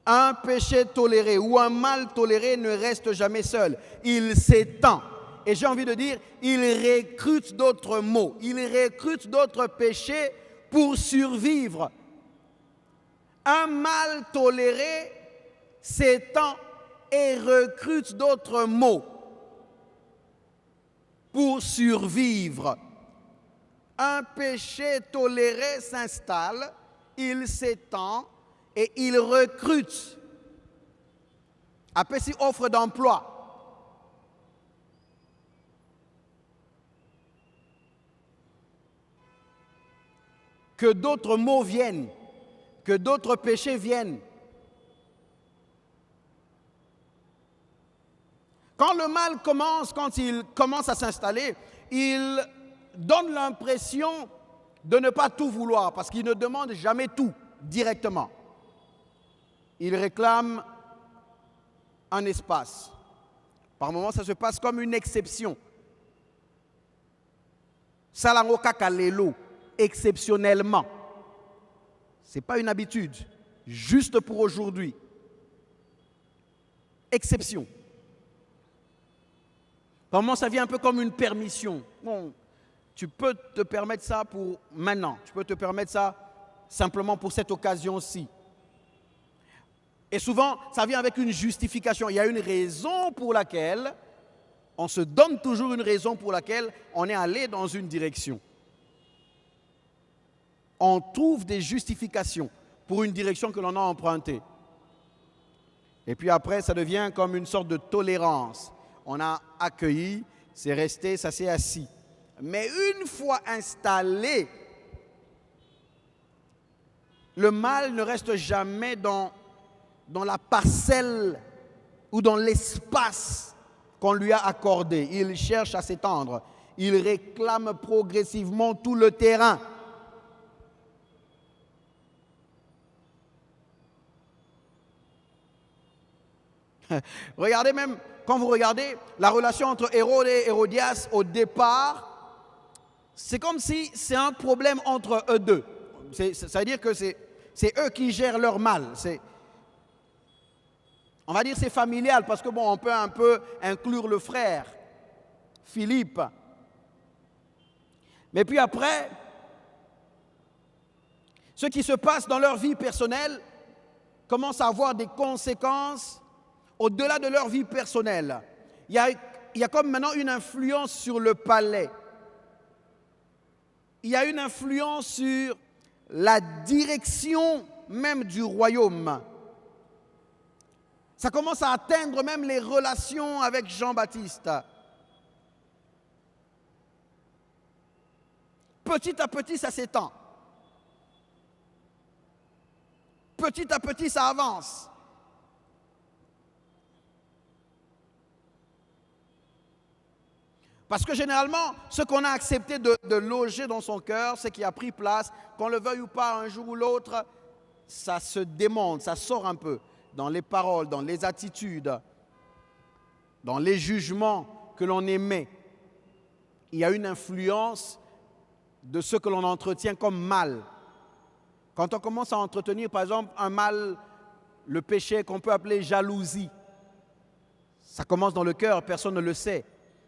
S1: Un péché toléré ou un mal toléré ne reste jamais seul. Il s'étend. Et j'ai envie de dire, il recrute d'autres maux. Il recrute d'autres péchés pour survivre. Un mal toléré s'étend et recrute d'autres maux pour survivre. Un péché toléré s'installe, il s'étend et il recrute. Après, si offre d'emploi. Que d'autres maux viennent, que d'autres péchés viennent. Quand le mal commence, quand il commence à s'installer, il donne l'impression de ne pas tout vouloir parce qu'il ne demande jamais tout directement. Il réclame un espace. Par moments, ça se passe comme une exception. Salangoka kalelo, exceptionnellement. Ce n'est pas une habitude, juste pour aujourd'hui. Exception. Par moments, ça vient un peu comme une permission. Bon, tu peux te permettre ça pour maintenant. Tu peux te permettre ça simplement pour cette occasion-ci. Et souvent, ça vient avec une justification. Il y a une raison pour laquelle, on se donne toujours une raison pour laquelle on est allé dans une direction. On trouve des justifications pour une direction que l'on a empruntée. Et puis après, ça devient comme une sorte de tolérance. On a accueilli, c'est resté, ça s'est assis. Mais une fois installé, le mal ne reste jamais dans la parcelle ou dans l'espace qu'on lui a accordé. Il cherche à s'étendre. Il réclame progressivement tout le terrain. Regardez même, quand vous regardez la relation entre Hérode et Hérodias au départ, c'est comme si c'est un problème entre eux deux. Ça veut dire que c'est eux qui gèrent leur mal. On va dire c'est familial parce que bon, on peut un peu inclure le frère, Philippe. Mais puis après, ce qui se passe dans leur vie personnelle commence à avoir des conséquences au-delà de leur vie personnelle. Il y a comme maintenant une influence sur le palais. Il y a une influence sur la direction même du royaume. Ça commence à atteindre même les relations avec Jean-Baptiste. petit à petit, ça s'étend. Petit à petit, ça avance. Parce que généralement, ce qu'on a accepté de loger dans son cœur, ce qui a pris place, qu'on le veuille ou pas, un jour ou l'autre, ça se démonte, ça sort un peu dans les paroles, dans les attitudes, dans les jugements que l'on émet. Il y a une influence de ce que l'on entretient comme mal. Quand on commence à entretenir, par exemple, un mal, le péché qu'on peut appeler jalousie, ça commence dans le cœur, personne ne le sait.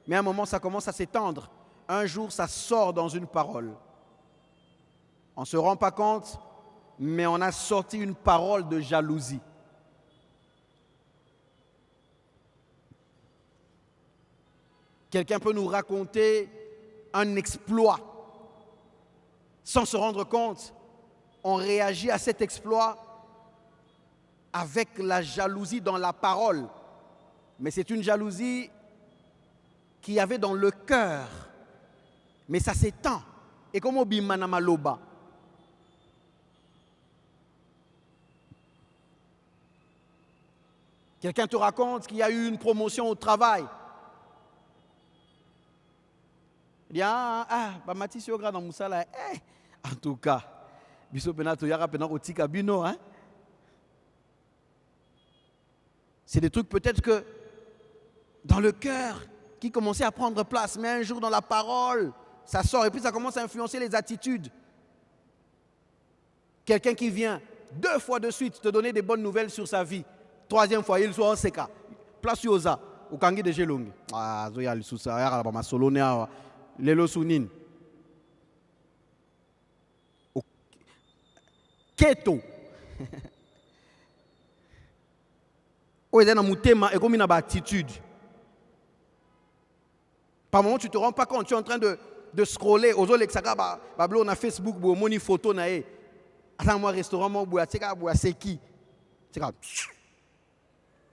S1: Mais à un moment, ça commence à s'étendre. Un jour, ça sort dans une parole. On ne se rend pas compte, mais on a sorti une parole de jalousie. Quelqu'un peut nous raconter un exploit. Sans se rendre compte, on réagit à cet exploit avec la jalousie dans la parole. Mais c'est une jalousie qu'il y avait dans le cœur. Mais ça s'étend. Et comme Obimana Maloba. Quelqu'un te raconte qu'il y a eu une promotion au travail. Il dit, Matisse Yogra dans Moussala. En tout cas, c'est des trucs peut-être que dans le cœur qui commençaient à prendre place, mais un jour dans la parole, ça sort et puis ça commence à influencer les attitudes. Quelqu'un qui vient 2 fois de suite te donner des bonnes nouvelles sur sa vie, 3e fois, il soit en seka, place yoza, ou kangi de gelongi. Zoya le sousa, yara ba masolonea, lelo sunin. Keto. Ou est dans mutema et comme une attitude. Par moment, tu ne te rends pas compte, tu es en train de scroller. Aux autres, on a Facebook, on a photo. Attends, moi, restaurant, moi, c'est qui?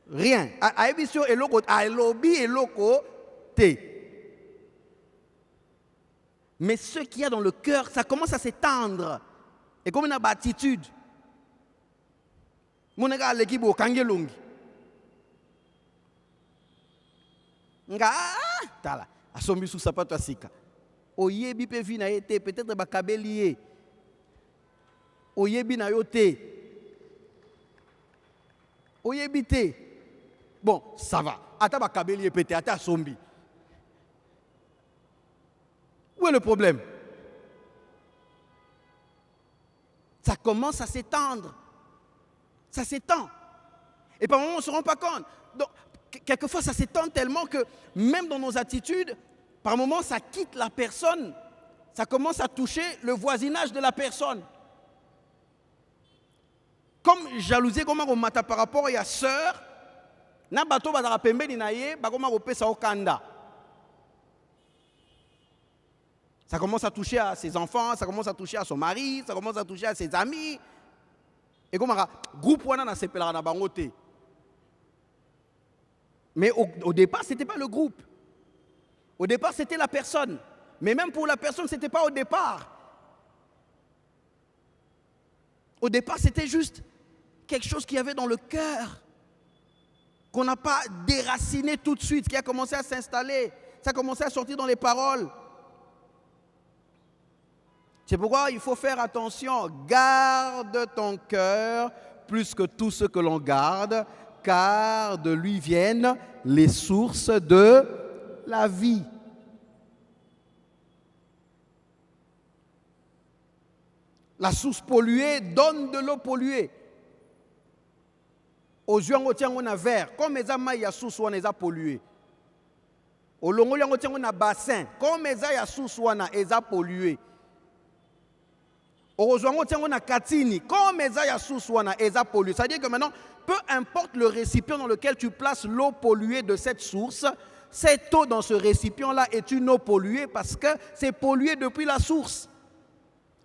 S1: Rien. A émission et loco, a lobby et loco, mais ce qu'il y a dans le cœur, ça commence à s'étendre. Et comme une attitude. Mon gars, l'équipe au Kangelongi. Nga, tala. Asombi sous sapato asika. Oyebi pe vi na été peut-être ba kabelié. Oyebi na yote. Oyebi te. Bon, ça va. Ata ba kabelié pété ata asombi. Où est le problème? Ça commence à s'étendre. Ça s'étend. Et par moments, on ne se rend pas compte. Donc, quelquefois, ça s'étend tellement que même dans nos attitudes, par moments, ça quitte la personne. Ça commence à toucher le voisinage de la personne. Comme jalousie, comme on m'a par rapport à sœur, na bato bazara pembeni na ye, ba comme on pesa okanda. Ça commence à toucher à ses enfants, ça commence à toucher à son mari, ça commence à toucher à ses amis. Et comme un groupe wana na sepela na bangote. Mais au départ, ce n'était pas le groupe. Au départ, c'était la personne. Mais même pour la personne, ce n'était pas au départ. Au départ, c'était juste quelque chose qu'il y avait dans le cœur, qu'on n'a pas déraciné tout de suite, qui a commencé à s'installer. Ça a commencé à sortir dans les paroles. C'est pourquoi il faut faire attention. Garde ton cœur plus que tout ce que l'on garde, car de lui viennent les sources de la vie. La source polluée donne de l'eau polluée. Aux yeux, on a verre. Comme les amas, il y a source, on les a pollués. Au long, on a bassin. Comme les amas, il y a source, on les a pollués. Heureusement, on a katini. Comme les amas, source, on les a pollués. C'est-à-dire que maintenant, peu importe le récipient dans lequel tu places l'eau polluée de cette source, cette eau dans ce récipient-là est une eau polluée parce que c'est pollué depuis la source.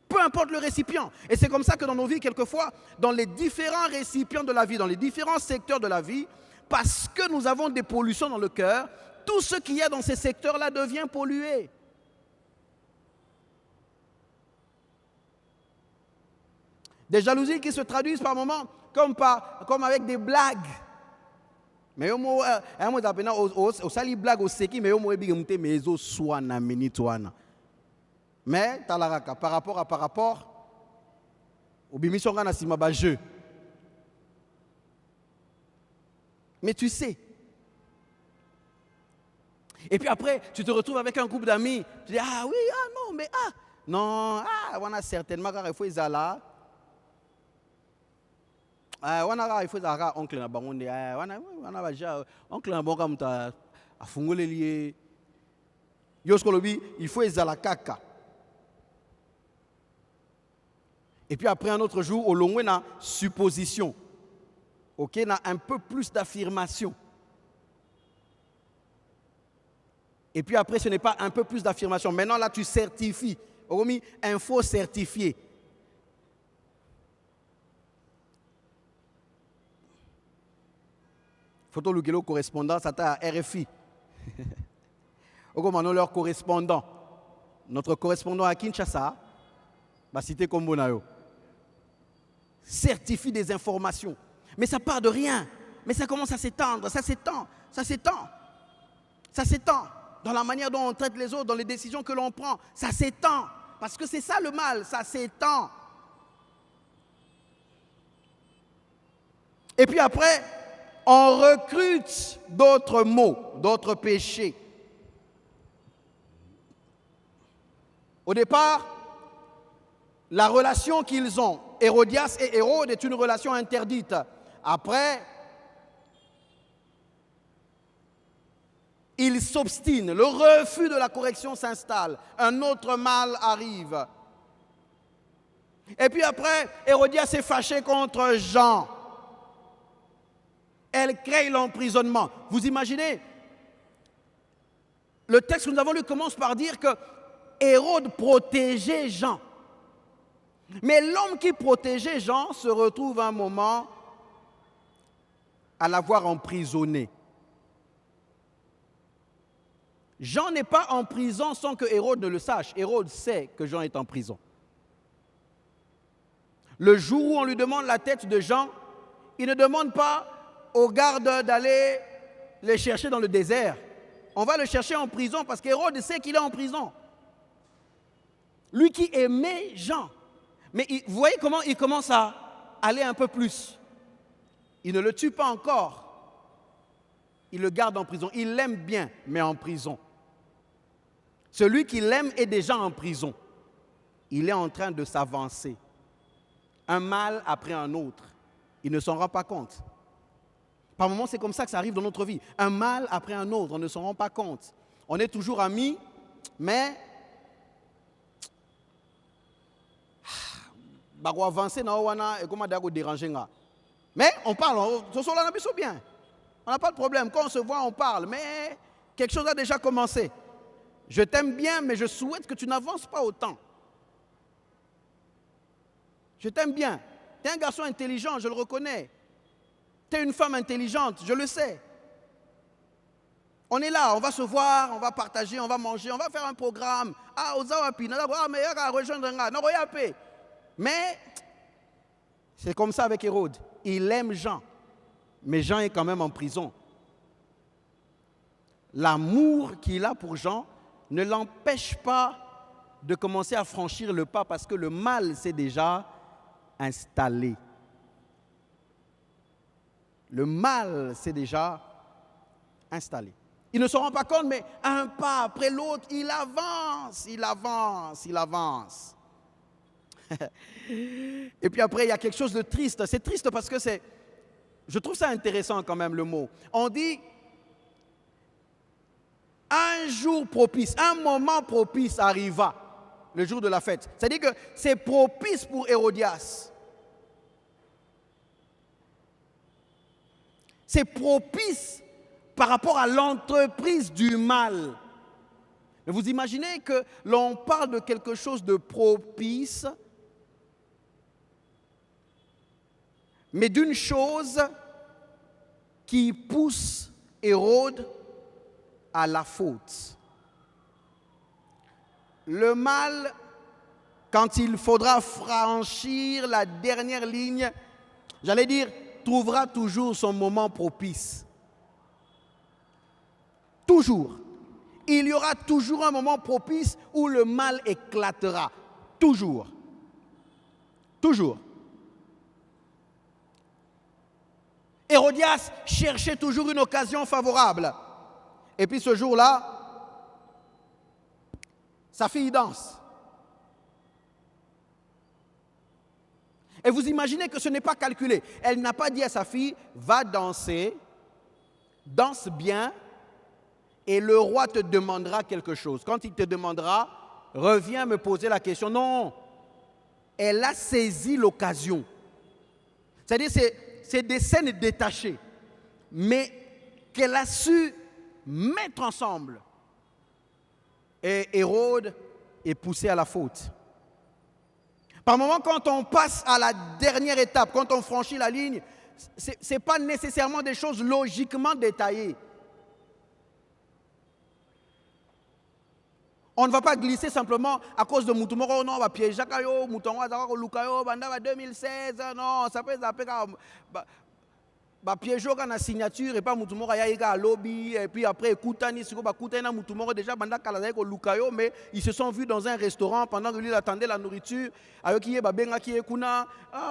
S1: Peu importe le récipient. Et c'est comme ça que dans nos vies, quelquefois, dans les différents récipients de la vie, dans les différents secteurs de la vie, parce que nous avons des pollutions dans le cœur, tout ce qu'il y a dans ces secteurs-là devient pollué. Des jalousies qui se traduisent par moments comme avec des blagues. Mais au sali blague au seki mais au soana minitoana. Mais talaraka par rapport au bimisonga na sima ba jeu. Mais tu sais. Et puis après, tu te retrouves avec un groupe d'amis. Tu dis, ah oui, ah non, mais ah. Non, ah, on a certainement, il faut y aller. On a il faut y aller, oncle na bangonde. On a déjà, oncle na bangonde, comme ta, a fungole lié. Yoskolobi, il faut y aller kaka. Et puis après un autre jour, au long, on a supposition. Ok, on a un peu plus d'affirmation. Et puis après, ce n'est pas un peu plus d'affirmation. Maintenant, là, tu certifies. Oromi, info certifié. Photo Lugelo correspondant, ça t'a RFI. Oromi, leur correspondant. Notre correspondant à Kinshasa, va citer comme Bonayo. Certifie des informations. Mais ça part de rien. Mais ça commence à s'étendre, ça s'étend. Dans la manière dont on traite les autres, dans les décisions que l'on prend, ça s'étend. Parce que c'est ça le mal, ça s'étend. Et puis après, on recrute d'autres maux, d'autres péchés. Au départ, la relation qu'ils ont, Hérodias et Hérode, est une relation interdite. Après, ils s'obstinent, le refus de la correction s'installe, un autre mal arrive. Et puis après, Hérodias s'est fâchée contre Jean. Elle crée l'emprisonnement. Vous imaginez, le texte que nous avons lu commence par dire que Hérode protégeait Jean. Mais l'homme qui protégeait Jean se retrouve un moment à l'avoir emprisonné. Jean n'est pas en prison sans que Hérode ne le sache. Hérode sait que Jean est en prison. Le jour où on lui demande la tête de Jean, il ne demande pas aux gardes d'aller le chercher dans le désert. On va le chercher en prison parce qu'Hérode sait qu'il est en prison. Lui qui aimait Jean. Mais vous voyez comment il commence à aller un peu plus. Il ne le tue pas encore. Il le garde en prison. Il l'aime bien, mais en prison. Celui qui l'aime est déjà en prison. Il est en train de s'avancer. Un mal après un autre. Il ne s'en rend pas compte. Par moments, c'est comme ça que ça arrive dans notre vie. Un mal après un autre, on ne s'en rend pas compte. On est toujours amis, mais mais on parle, on bien. On n'a pas de problème. Quand on se voit, on parle. Mais quelque chose a déjà commencé. Je t'aime bien, mais je souhaite que tu n'avances pas autant. Je t'aime bien. Tu es un garçon intelligent, je le reconnais. Tu es une femme intelligente, je le sais. On est là, on va se voir, on va partager, on va manger, on va faire un programme. Mais c'est comme ça avec Hérode. Il aime Jean, mais Jean est quand même en prison. L'amour qu'il a pour Jean ne l'empêche pas de commencer à franchir le pas parce que le mal s'est déjà installé. Le mal s'est déjà installé. Il ne se rend pas compte, mais un pas après l'autre, il avance. Et puis après, il y a quelque chose de triste. C'est triste parce que je trouve ça intéressant quand même le mot. On dit un jour propice, un moment propice arriva, le jour de la fête. C'est-à-dire que c'est propice pour Hérodias. C'est propice par rapport à l'entreprise du mal. Mais vous imaginez que l'on parle de quelque chose de propice, mais d'une chose qui pousse Hérode à la faute. Le mal quand il faudra franchir la dernière ligne, j'allais dire, trouvera toujours son moment propice. Toujours. Il y aura toujours un moment propice où le mal éclatera. Toujours. Toujours. Hérodias cherchait toujours une occasion favorable. Et puis ce jour-là, sa fille danse. Et vous imaginez que ce n'est pas calculé. Elle n'a pas dit à sa fille, va danser, danse bien, et le roi te demandera quelque chose. Quand il te demandera, reviens me poser la question. Non, elle a saisi l'occasion. C'est-à-dire, c'est des scènes détachées, mais qu'elle a su mettre ensemble. Et Hérode est poussé à la faute. Par moments, quand on passe à la dernière étape, quand on franchit la ligne, ce n'est pas nécessairement des choses logiquement détaillées. On ne va pas glisser simplement à cause de Moutoumoro, non, on va piéger Kayo, Moutoumoro, Lukayo, Banda 2016, non, ça peut s'appeler piéger dans la signature et pas Moutoumoro, il y a un lobby, et puis après, Koutani, Moutoumoro, déjà, Banda Kaladeko, Lukayo, mais ils se sont vus dans un restaurant pendant que lui il attendait la nourriture, avec qui est Kuna,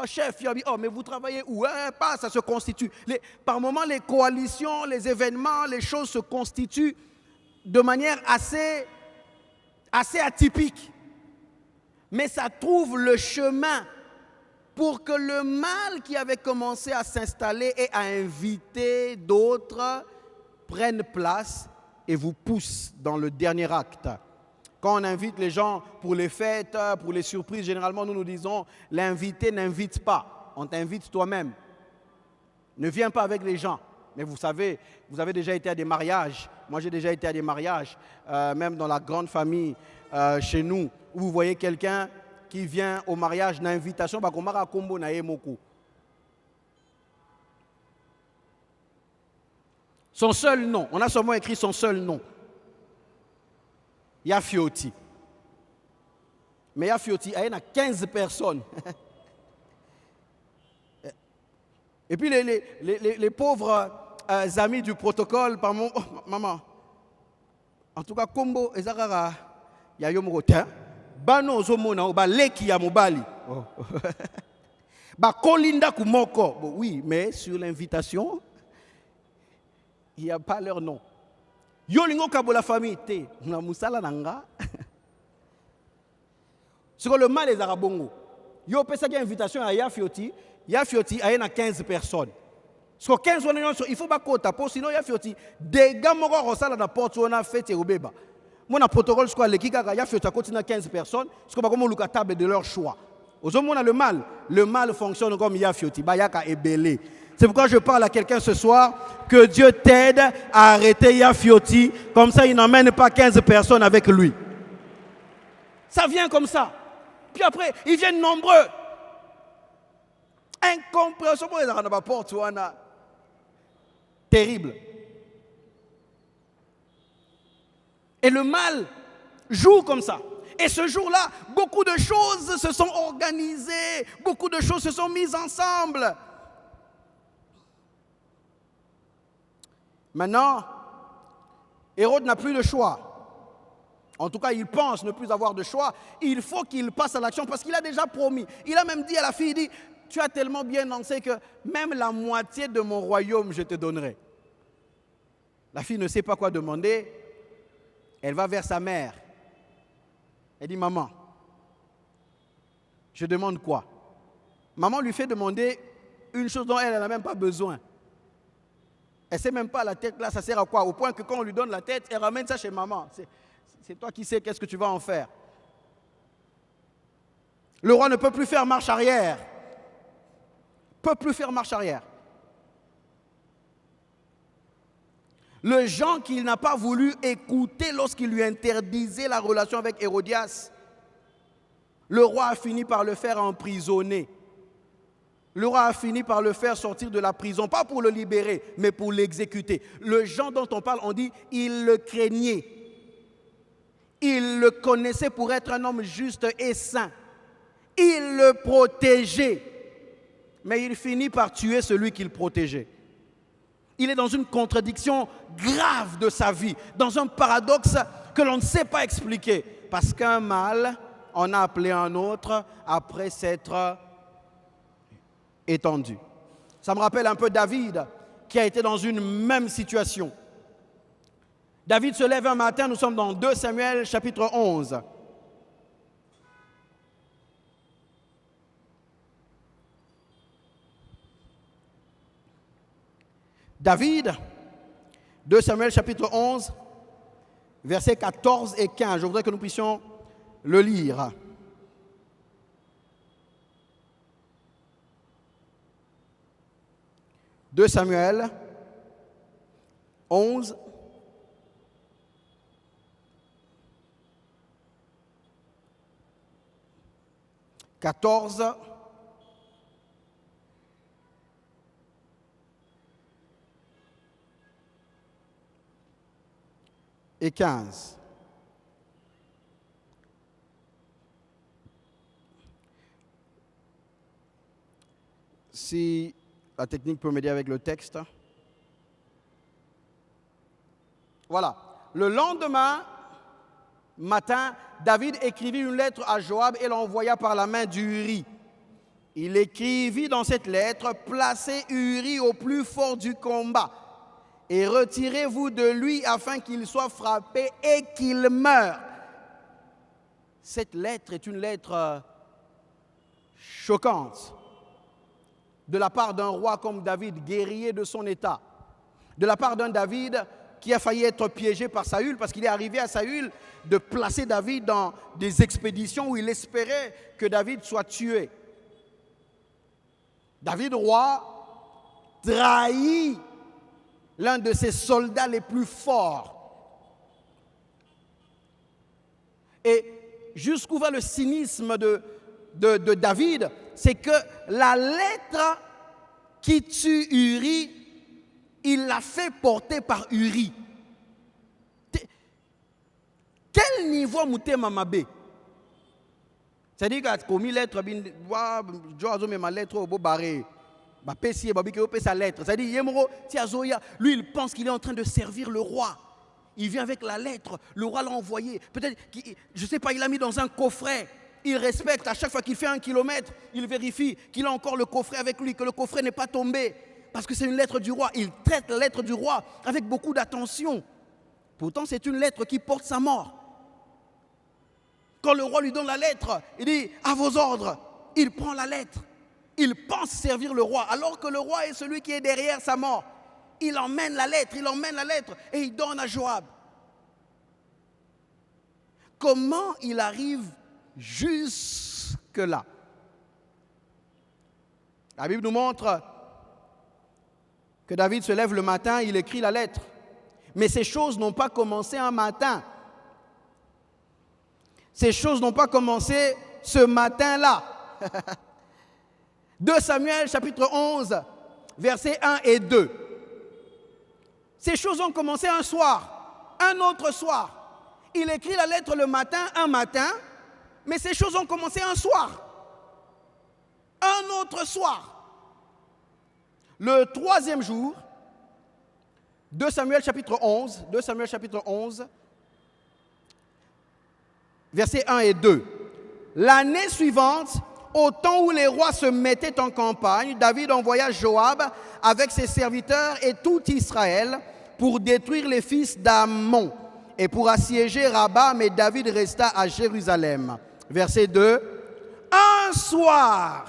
S1: chef, il a dit, oh, mais vous travaillez où? Pas, ça se constitue. Par moments, les coalitions, les événements, les choses se constituent de manière assez atypique, mais ça trouve le chemin pour que le mal qui avait commencé à s'installer et à inviter d'autres prenne place et vous pousse dans le dernier acte. Quand on invite les gens pour les fêtes, pour les surprises, généralement nous disons l'invité n'invite pas, on t'invite toi-même. Ne viens pas avec les gens. Mais vous savez, vous avez déjà été à des mariages. Moi, j'ai déjà été à des mariages, même dans la grande famille chez nous, où vous voyez quelqu'un qui vient au mariage d'invitation. Son seul nom, on a seulement écrit son seul nom. Yafioti. Mais Yafioti, il y a 15 personnes. Et puis les pauvres amis du protocole, par mon maman. En tout cas, Kombo, Ezakara, Yayomorotin, Bano Zomona, Leki Yamobali. Kolinda Kumoko. Oui, mais sur l'invitation, il n'y a pas leur nom. Yolingo Kabo la famille, Te, Moussala Nanga. Sur le mal des Arabongo. Yo pesa qui invitation à Yafioti. Yafioti a 15 personnes. Sur 15 il faut pas quota pour sinon Yafioti des gars moko rosala na porte on a fait obeba. Mon protocole quoi le kika Yafioti a continue 15 personnes, ce qu'on va comme le table de leur choix. Aux hommes on a le mal fonctionne comme Yafioti, bayaka est belé. C'est pourquoi je parle à quelqu'un ce soir que Dieu t'aide à arrêter Yafioti comme ça il n'emmène pas 15 personnes avec lui. Ça vient comme ça. Puis après, ils viennent nombreux. Incompréhension pour les arabes porte terrible. Et le mal joue comme ça. Et ce jour-là, beaucoup de choses se sont organisées, beaucoup de choses se sont mises ensemble. Maintenant, Hérode n'a plus le choix. En tout cas, il pense ne plus avoir de choix. Il faut qu'il passe à l'action parce qu'il a déjà promis. Il a même dit à la fille, il dit, tu as tellement bien dansé que même la moitié de mon royaume, je te donnerai. La fille ne sait pas quoi demander. Elle va vers sa mère. Elle dit, maman, je demande quoi? Maman lui fait demander une chose dont elle n'a même pas besoin. Elle ne sait même pas la tête là, ça sert à quoi? Au point que quand on lui donne la tête, elle ramène ça chez maman. C'est toi qui sais qu'est-ce que tu vas en faire. Le roi ne peut plus faire marche arrière. Peut plus faire marche arrière. Le gens qu'il n'a pas voulu écouter lorsqu'il lui interdisait la relation avec Hérodias, le roi a fini par le faire emprisonner. Le roi a fini par le faire sortir de la prison, pas pour le libérer, mais pour l'exécuter. Le gens dont on parle, on dit, il le craignait. Il le connaissait pour être un homme juste et saint. Il le protégeait, mais il finit par tuer celui qu'il protégeait. Il est dans une contradiction grave de sa vie, dans un paradoxe que l'on ne sait pas expliquer. Parce qu'un mal en a appelé un autre après s'être étendu. Ça me rappelle un peu David qui a été dans une même situation. David se lève un matin, nous sommes dans 2 Samuel chapitre 11. David, 2 Samuel chapitre 11, versets 14 et 15. Je voudrais que nous puissions le lire. « 2 Samuel 11, 14 et 15. Si la technique peut m'aider avec le texte. Voilà. Le lendemain matin, David écrivit une lettre à Joab et l'envoya par la main d'Uri. Il écrivit dans cette lettre: placez Uri au plus fort du combat et retirez-vous de lui afin qu'il soit frappé et qu'il meure. Cette lettre est une lettre choquante de la part d'un roi comme David, guerrier de son état, de la part d'un David qui a failli être piégé par Saül, parce qu'il est arrivé à Saül de placer David dans des expéditions où il espérait que David soit tué. David, roi, trahit l'un de ses soldats les plus forts. Et jusqu'où va le cynisme de David, c'est que la lettre qui tue Uri, il l'a fait porter par Uri. Quel niveau mouté mamabé? C'est-à-dire qu'il a commis lettre, ma lettre au beau barré. Sa lettre. C'est-à-dire, lui, il pense qu'il est en train de servir le roi. Il vient avec la lettre, le roi l'a envoyé. Peut-être, je ne sais pas, il l'a mis dans un coffret. Il respecte, à chaque fois qu'il fait 1 kilomètre, il vérifie qu'il a encore le coffret avec lui, que le coffret n'est pas tombé. Parce que c'est une lettre du roi. Il traite la lettre du roi avec beaucoup d'attention. Pourtant, c'est une lettre qui porte sa mort. Quand le roi lui donne la lettre, il dit « à vos ordres ». Il prend la lettre. Il pense servir le roi, alors que le roi est celui qui est derrière sa mort. Il emmène la lettre et il donne à Joab. Comment il arrive jusque-là? La Bible nous montre que David se lève le matin, il écrit la lettre. Mais ces choses n'ont pas commencé un matin. Ces choses n'ont pas commencé ce matin-là. 2 Samuel chapitre 11, versets 1 et 2. Ces choses ont commencé un soir, un autre soir. Il écrit la lettre le matin, un matin, mais ces choses ont commencé un soir, un autre soir. Le 3e jour, 2 Samuel chapitre 11, versets 1 et 2. L'année suivante, au temps où les rois se mettaient en campagne, David envoya Joab avec ses serviteurs et tout Israël pour détruire les fils d'Ammon et pour assiéger Rabba, mais David resta à Jérusalem. Verset 2. Un soir,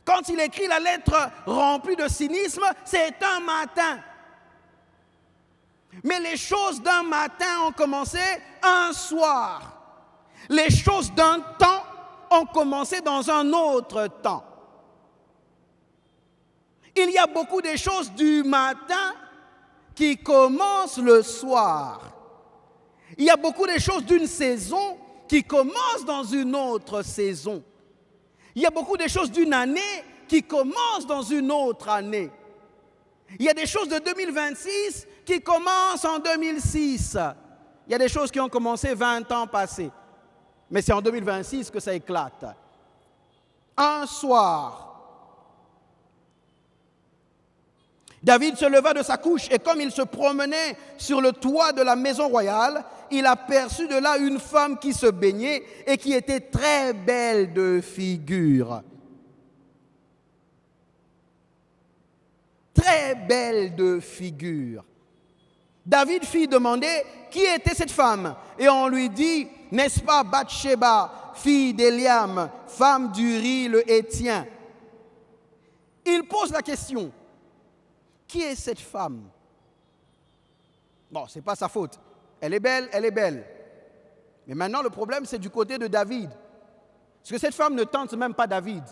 S1: quand il écrit la lettre remplie de cynisme, c'est un matin. Mais les choses d'un matin ont commencé un soir. Les choses d'un temps ont commencé dans un autre temps. Il y a beaucoup de choses du matin qui commencent le soir. Il y a beaucoup de choses d'une saison qui commencent dans une autre saison. Il y a beaucoup de choses d'une année qui commencent dans une autre année. Il y a des choses de 2026 qui commencent en 2006. Il y a des choses qui ont commencé 20 ans passés. Mais c'est en 2026 que ça éclate. Un soir, David se leva de sa couche et comme il se promenait sur le toit de la maison royale, il aperçut de là une femme qui se baignait et qui était très belle de figure. Très belle de figure. David fit demander qui était cette femme et on lui dit, n'est-ce pas Bathsheba, fille d'Eliam, femme d'Uri le Héthien? Il pose la question. Qui est cette femme? Bon, ce n'est pas sa faute. Elle est belle, elle est belle. Mais maintenant, le problème, c'est du côté de David. Parce que cette femme ne tente même pas David.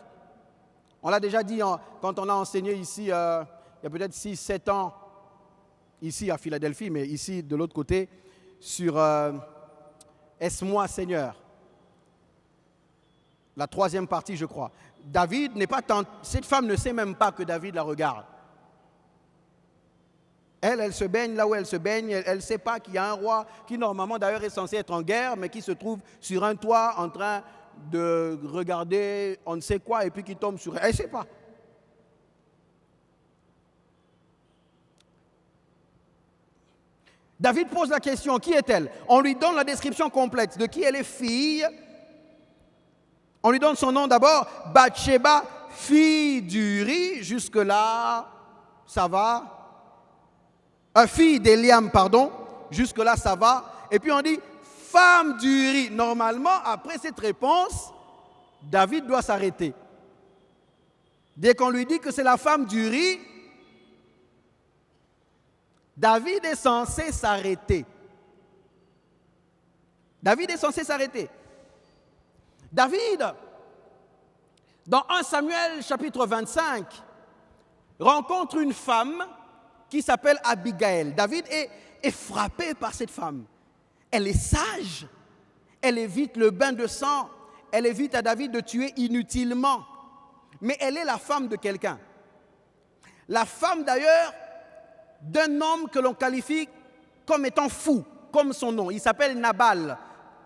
S1: On l'a déjà dit quand on a enseigné ici, il y a peut-être 6-7 ans, ici à Philadelphie, mais ici de l'autre côté, sur Est-ce-moi Seigneur. La 3e partie, je crois. David n'est pas tenté. Cette femme ne sait même pas que David la regarde. Elle se baigne là où elle se baigne. Elle ne sait pas qu'il y a un roi qui, normalement, d'ailleurs, est censé être en guerre, mais qui se trouve sur un toit en train de regarder on ne sait quoi et puis qui tombe sur elle. Elle ne sait pas. David pose la question, qui est-elle? On lui donne la description complète de qui elle est fille. On lui donne son nom d'abord, Bathsheba, fille d'Uri. Jusque-là, ça va. Fille d'Eliam, pardon, jusque-là ça va. Et puis on dit femme d'Uri. Normalement, après cette réponse, David doit s'arrêter. Dès qu'on lui dit que c'est la femme d'Uri, David est censé s'arrêter. David est censé s'arrêter. David, dans 1 Samuel chapitre 25, rencontre une femme qui s'appelle Abigail. David est frappé par cette femme. Elle est sage, elle évite le bain de sang, elle évite à David de tuer inutilement. Mais elle est la femme de quelqu'un. La femme d'ailleurs d'un homme que l'on qualifie comme étant fou, comme son nom. Il s'appelle Nabal.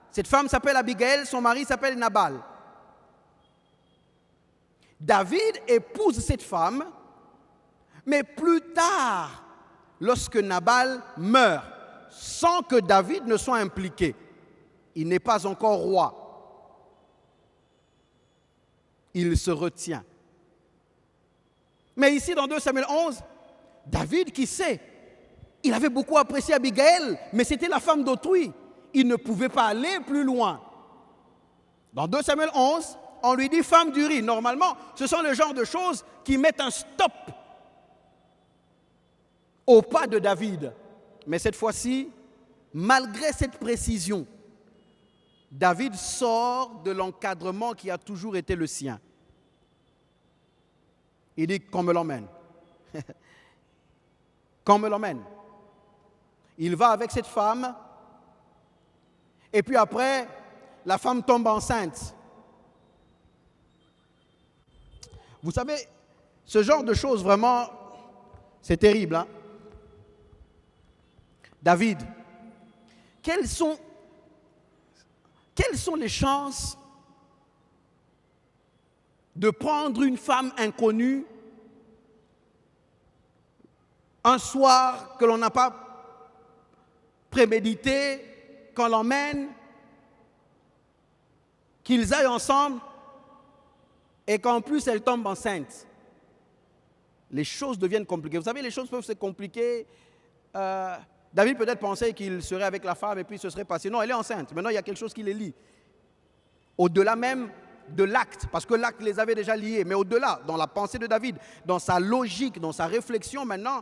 S1: Cette femme s'appelle Abigail, son mari s'appelle Nabal. David épouse cette femme. Mais plus tard, lorsque Nabal meurt, sans que David ne soit impliqué, il n'est pas encore roi. Il se retient. Mais ici, dans 2 Samuel 11, David qui sait, il avait beaucoup apprécié Abigail, mais c'était la femme d'autrui. Il ne pouvait pas aller plus loin. Dans 2 Samuel 11, on lui dit femme d'Uri. Normalement, ce sont le genre de choses qui mettent un stop au pas de David. Mais cette fois-ci, malgré cette précision, David sort de l'encadrement qui a toujours été le sien. Il dit qu'on me l'emmène. Qu'on me l'emmène. Il va avec cette femme et puis après, la femme tombe enceinte. Vous savez, ce genre de choses vraiment, c'est terrible, hein? David, quelles sont les chances de prendre une femme inconnue un soir que l'on n'a pas prémédité, qu'on l'emmène, qu'ils aillent ensemble et qu'en plus elle tombe enceinte? Les choses deviennent compliquées. Vous savez, les choses peuvent se compliquer. David peut-être pensait qu'il serait avec la femme et puis ce serait passé. Non, elle est enceinte. Maintenant, il y a quelque chose qui les lie. Au-delà même de l'acte, parce que l'acte les avait déjà liés, mais au-delà, dans la pensée de David, dans sa logique, dans sa réflexion, maintenant,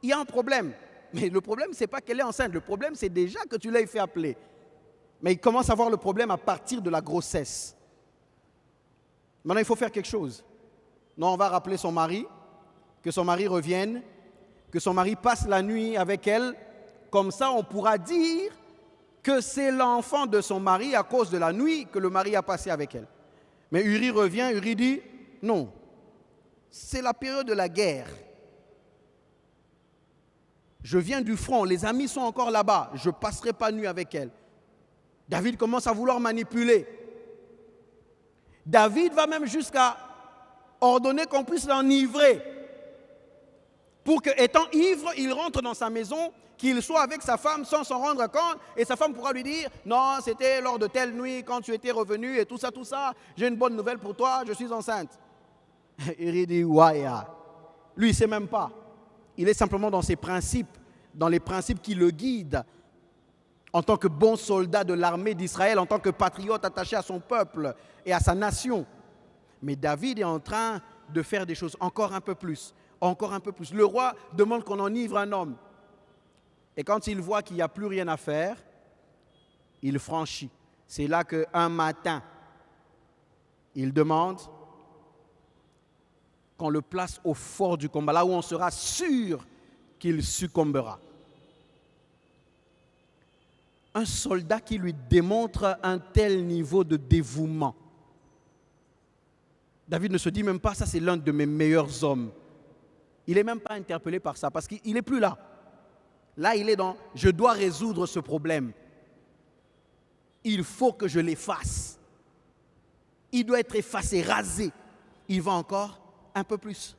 S1: il y a un problème. Mais le problème, ce n'est pas qu'elle est enceinte. Le problème, c'est déjà que tu l'aies fait appeler. Mais il commence à voir le problème à partir de la grossesse. Maintenant, il faut faire quelque chose. Non, on va rappeler son mari, que son mari revienne, que son mari passe la nuit avec elle. Comme ça, on pourra dire que c'est l'enfant de son mari à cause de la nuit que le mari a passé avec elle. Mais Uri revient, Uri dit, non, c'est la période de la guerre. Je viens du front, les amis sont encore là-bas, je ne passerai pas nuit avec elle. David commence à vouloir manipuler. David va même jusqu'à ordonner qu'on puisse l'enivrer. Pour que, étant ivre, il rentre dans sa maison, qu'il soit avec sa femme sans s'en rendre compte, et sa femme pourra lui dire « Non, c'était lors de telle nuit, quand tu étais revenu, et tout ça, j'ai une bonne nouvelle pour toi, je suis enceinte. » Il dit « Ouais, lui, il ne sait même pas. Il est simplement dans ses principes, dans les principes qui le guident, en tant que bon soldat de l'armée d'Israël, en tant que patriote attaché à son peuple et à sa nation. Mais David est en train de faire des choses encore un peu plus. Encore un peu plus. Le roi demande qu'on enivre un homme. Et quand il voit qu'il n'y a plus rien à faire, il franchit. C'est là qu'un matin, il demande qu'on le place au fort du combat, là où on sera sûr qu'il succombera. Un soldat qui lui démontre un tel niveau de dévouement. David ne se dit même pas, ça c'est l'un de mes meilleurs hommes. Il n'est même pas interpellé par ça, parce qu'il n'est plus là. Là, il est dans « je dois résoudre ce problème. Il faut que je l'efface. Il doit être effacé, rasé. » Il va encore un peu plus,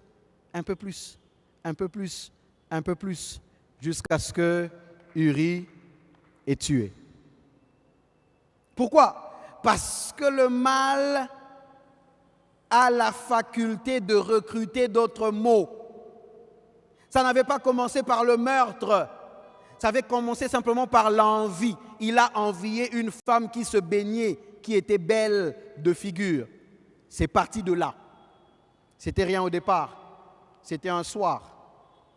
S1: un peu plus, un peu plus, un peu plus, jusqu'à ce que Uri est tué. Pourquoi? Parce que le mal a la faculté de recruter d'autres maux. Ça n'avait pas commencé par le meurtre, ça avait commencé simplement par l'envie. Il a envié une femme qui se baignait, qui était belle de figure. C'est parti de là. C'était rien au départ, c'était un soir.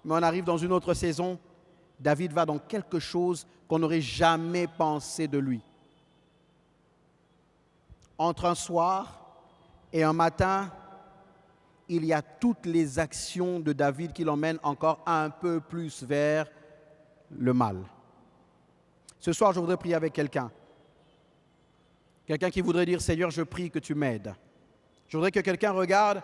S1: Mais on arrive dans une autre saison, David va dans quelque chose qu'on n'aurait jamais pensé de lui. Entre un soir et un matin, il y a toutes les actions de David qui l'emmènent encore un peu plus vers le mal. Ce soir, je voudrais prier avec quelqu'un. Quelqu'un qui voudrait dire « Seigneur, je prie que tu m'aides ». Je voudrais que quelqu'un regarde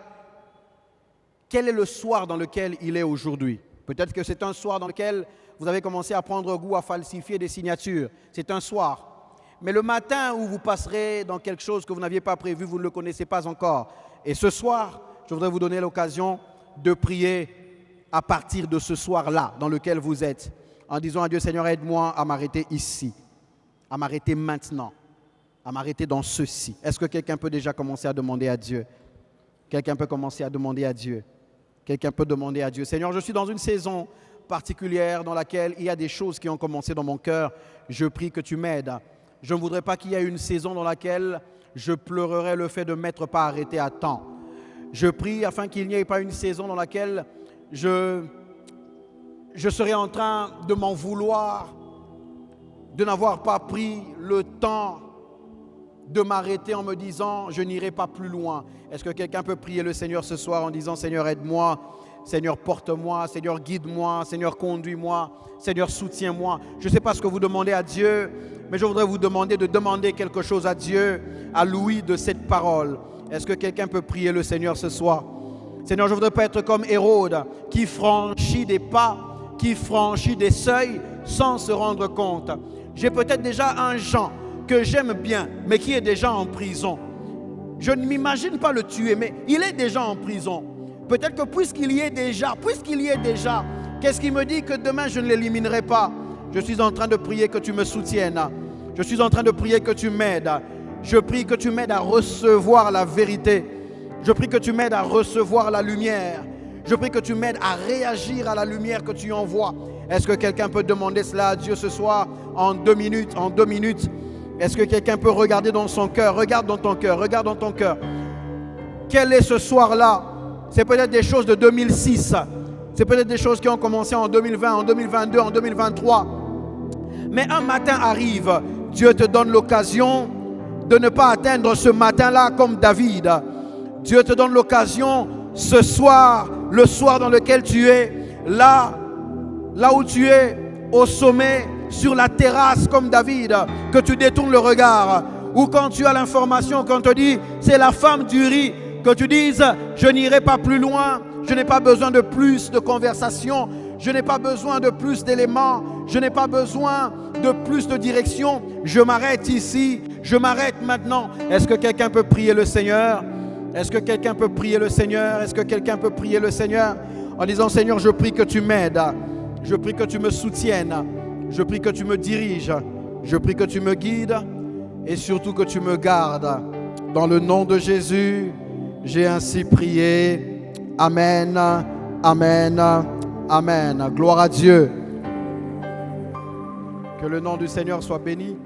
S1: quel est le soir dans lequel il est aujourd'hui. Peut-être que c'est un soir dans lequel vous avez commencé à prendre goût à falsifier des signatures. C'est un soir. Mais le matin où vous passerez dans quelque chose que vous n'aviez pas prévu, vous ne le connaissez pas encore. Et ce soir, je voudrais vous donner l'occasion de prier à partir de ce soir-là dans lequel vous êtes, en disant à Dieu, Seigneur, aide-moi à m'arrêter ici, à m'arrêter maintenant, à m'arrêter dans ceci. Est-ce que quelqu'un peut déjà commencer à demander à Dieu? Quelqu'un peut commencer à demander à Dieu. Quelqu'un peut demander à Dieu. Seigneur, je suis dans une saison particulière dans laquelle il y a des choses qui ont commencé dans mon cœur. Je prie que tu m'aides. Je ne voudrais pas qu'il y ait une saison dans laquelle je pleurerais le fait de ne m'être pas arrêté à temps. Je prie afin qu'il n'y ait pas une saison dans laquelle je serai en train de m'en vouloir, de n'avoir pas pris le temps de m'arrêter en me disant « je n'irai pas plus loin ». Est-ce que quelqu'un peut prier le Seigneur ce soir en disant « Seigneur, aide-moi, Seigneur, porte-moi, Seigneur, guide-moi, Seigneur, conduis-moi, Seigneur, soutiens-moi ». Je ne sais pas ce que vous demandez à Dieu, mais je voudrais vous demander de demander quelque chose à Dieu, à l'ouïe de cette parole. Est-ce que quelqu'un peut prier le Seigneur ce soir? Seigneur, je ne voudrais pas être comme Hérode, qui franchit des pas, qui franchit des seuils sans se rendre compte. J'ai peut-être déjà un Jean que j'aime bien, mais qui est déjà en prison. Je ne m'imagine pas le tuer, mais il est déjà en prison. Peut-être que puisqu'il y est déjà, qu'est-ce qui me dit que demain je ne l'éliminerai pas? Je suis en train de prier que tu me soutiennes. Je suis en train de prier que tu m'aides. Je prie que tu m'aides à recevoir la vérité. Je prie que tu m'aides à recevoir la lumière. Je prie que tu m'aides à réagir à la lumière que tu envoies. Est-ce que quelqu'un peut demander cela à Dieu ce soir en 2 minutes, en 2 minutes? Est-ce que quelqu'un peut regarder dans son cœur? Regarde dans ton cœur, regarde dans ton cœur. Quel est ce soir-là? C'est peut-être des choses de 2006. C'est peut-être des choses qui ont commencé en 2020, en 2022, en 2023. Mais un matin arrive, Dieu te donne l'occasion de ne pas atteindre ce matin-là comme David. Dieu te donne l'occasion ce soir, le soir dans lequel tu es, là où tu es, au sommet, sur la terrasse comme David, que tu détournes le regard. Ou quand tu as l'information, quand on te dit c'est la femme d'Uri, que tu dises je n'irai pas plus loin, je n'ai pas besoin de plus de conversation, je n'ai pas besoin de plus d'éléments, je n'ai pas besoin de plus de direction. Je m'arrête ici, je m'arrête maintenant. Est-ce que quelqu'un peut prier le Seigneur? Est-ce que quelqu'un peut prier le Seigneur? Est-ce que quelqu'un peut prier le Seigneur en disant, Seigneur, je prie que tu m'aides, je prie que tu me soutiennes, je prie que tu me diriges, je prie que tu me guides et surtout que tu me gardes. Dans le nom de Jésus, j'ai ainsi prié. Amen, amen, amen. Gloire à Dieu. Que le nom du Seigneur soit béni.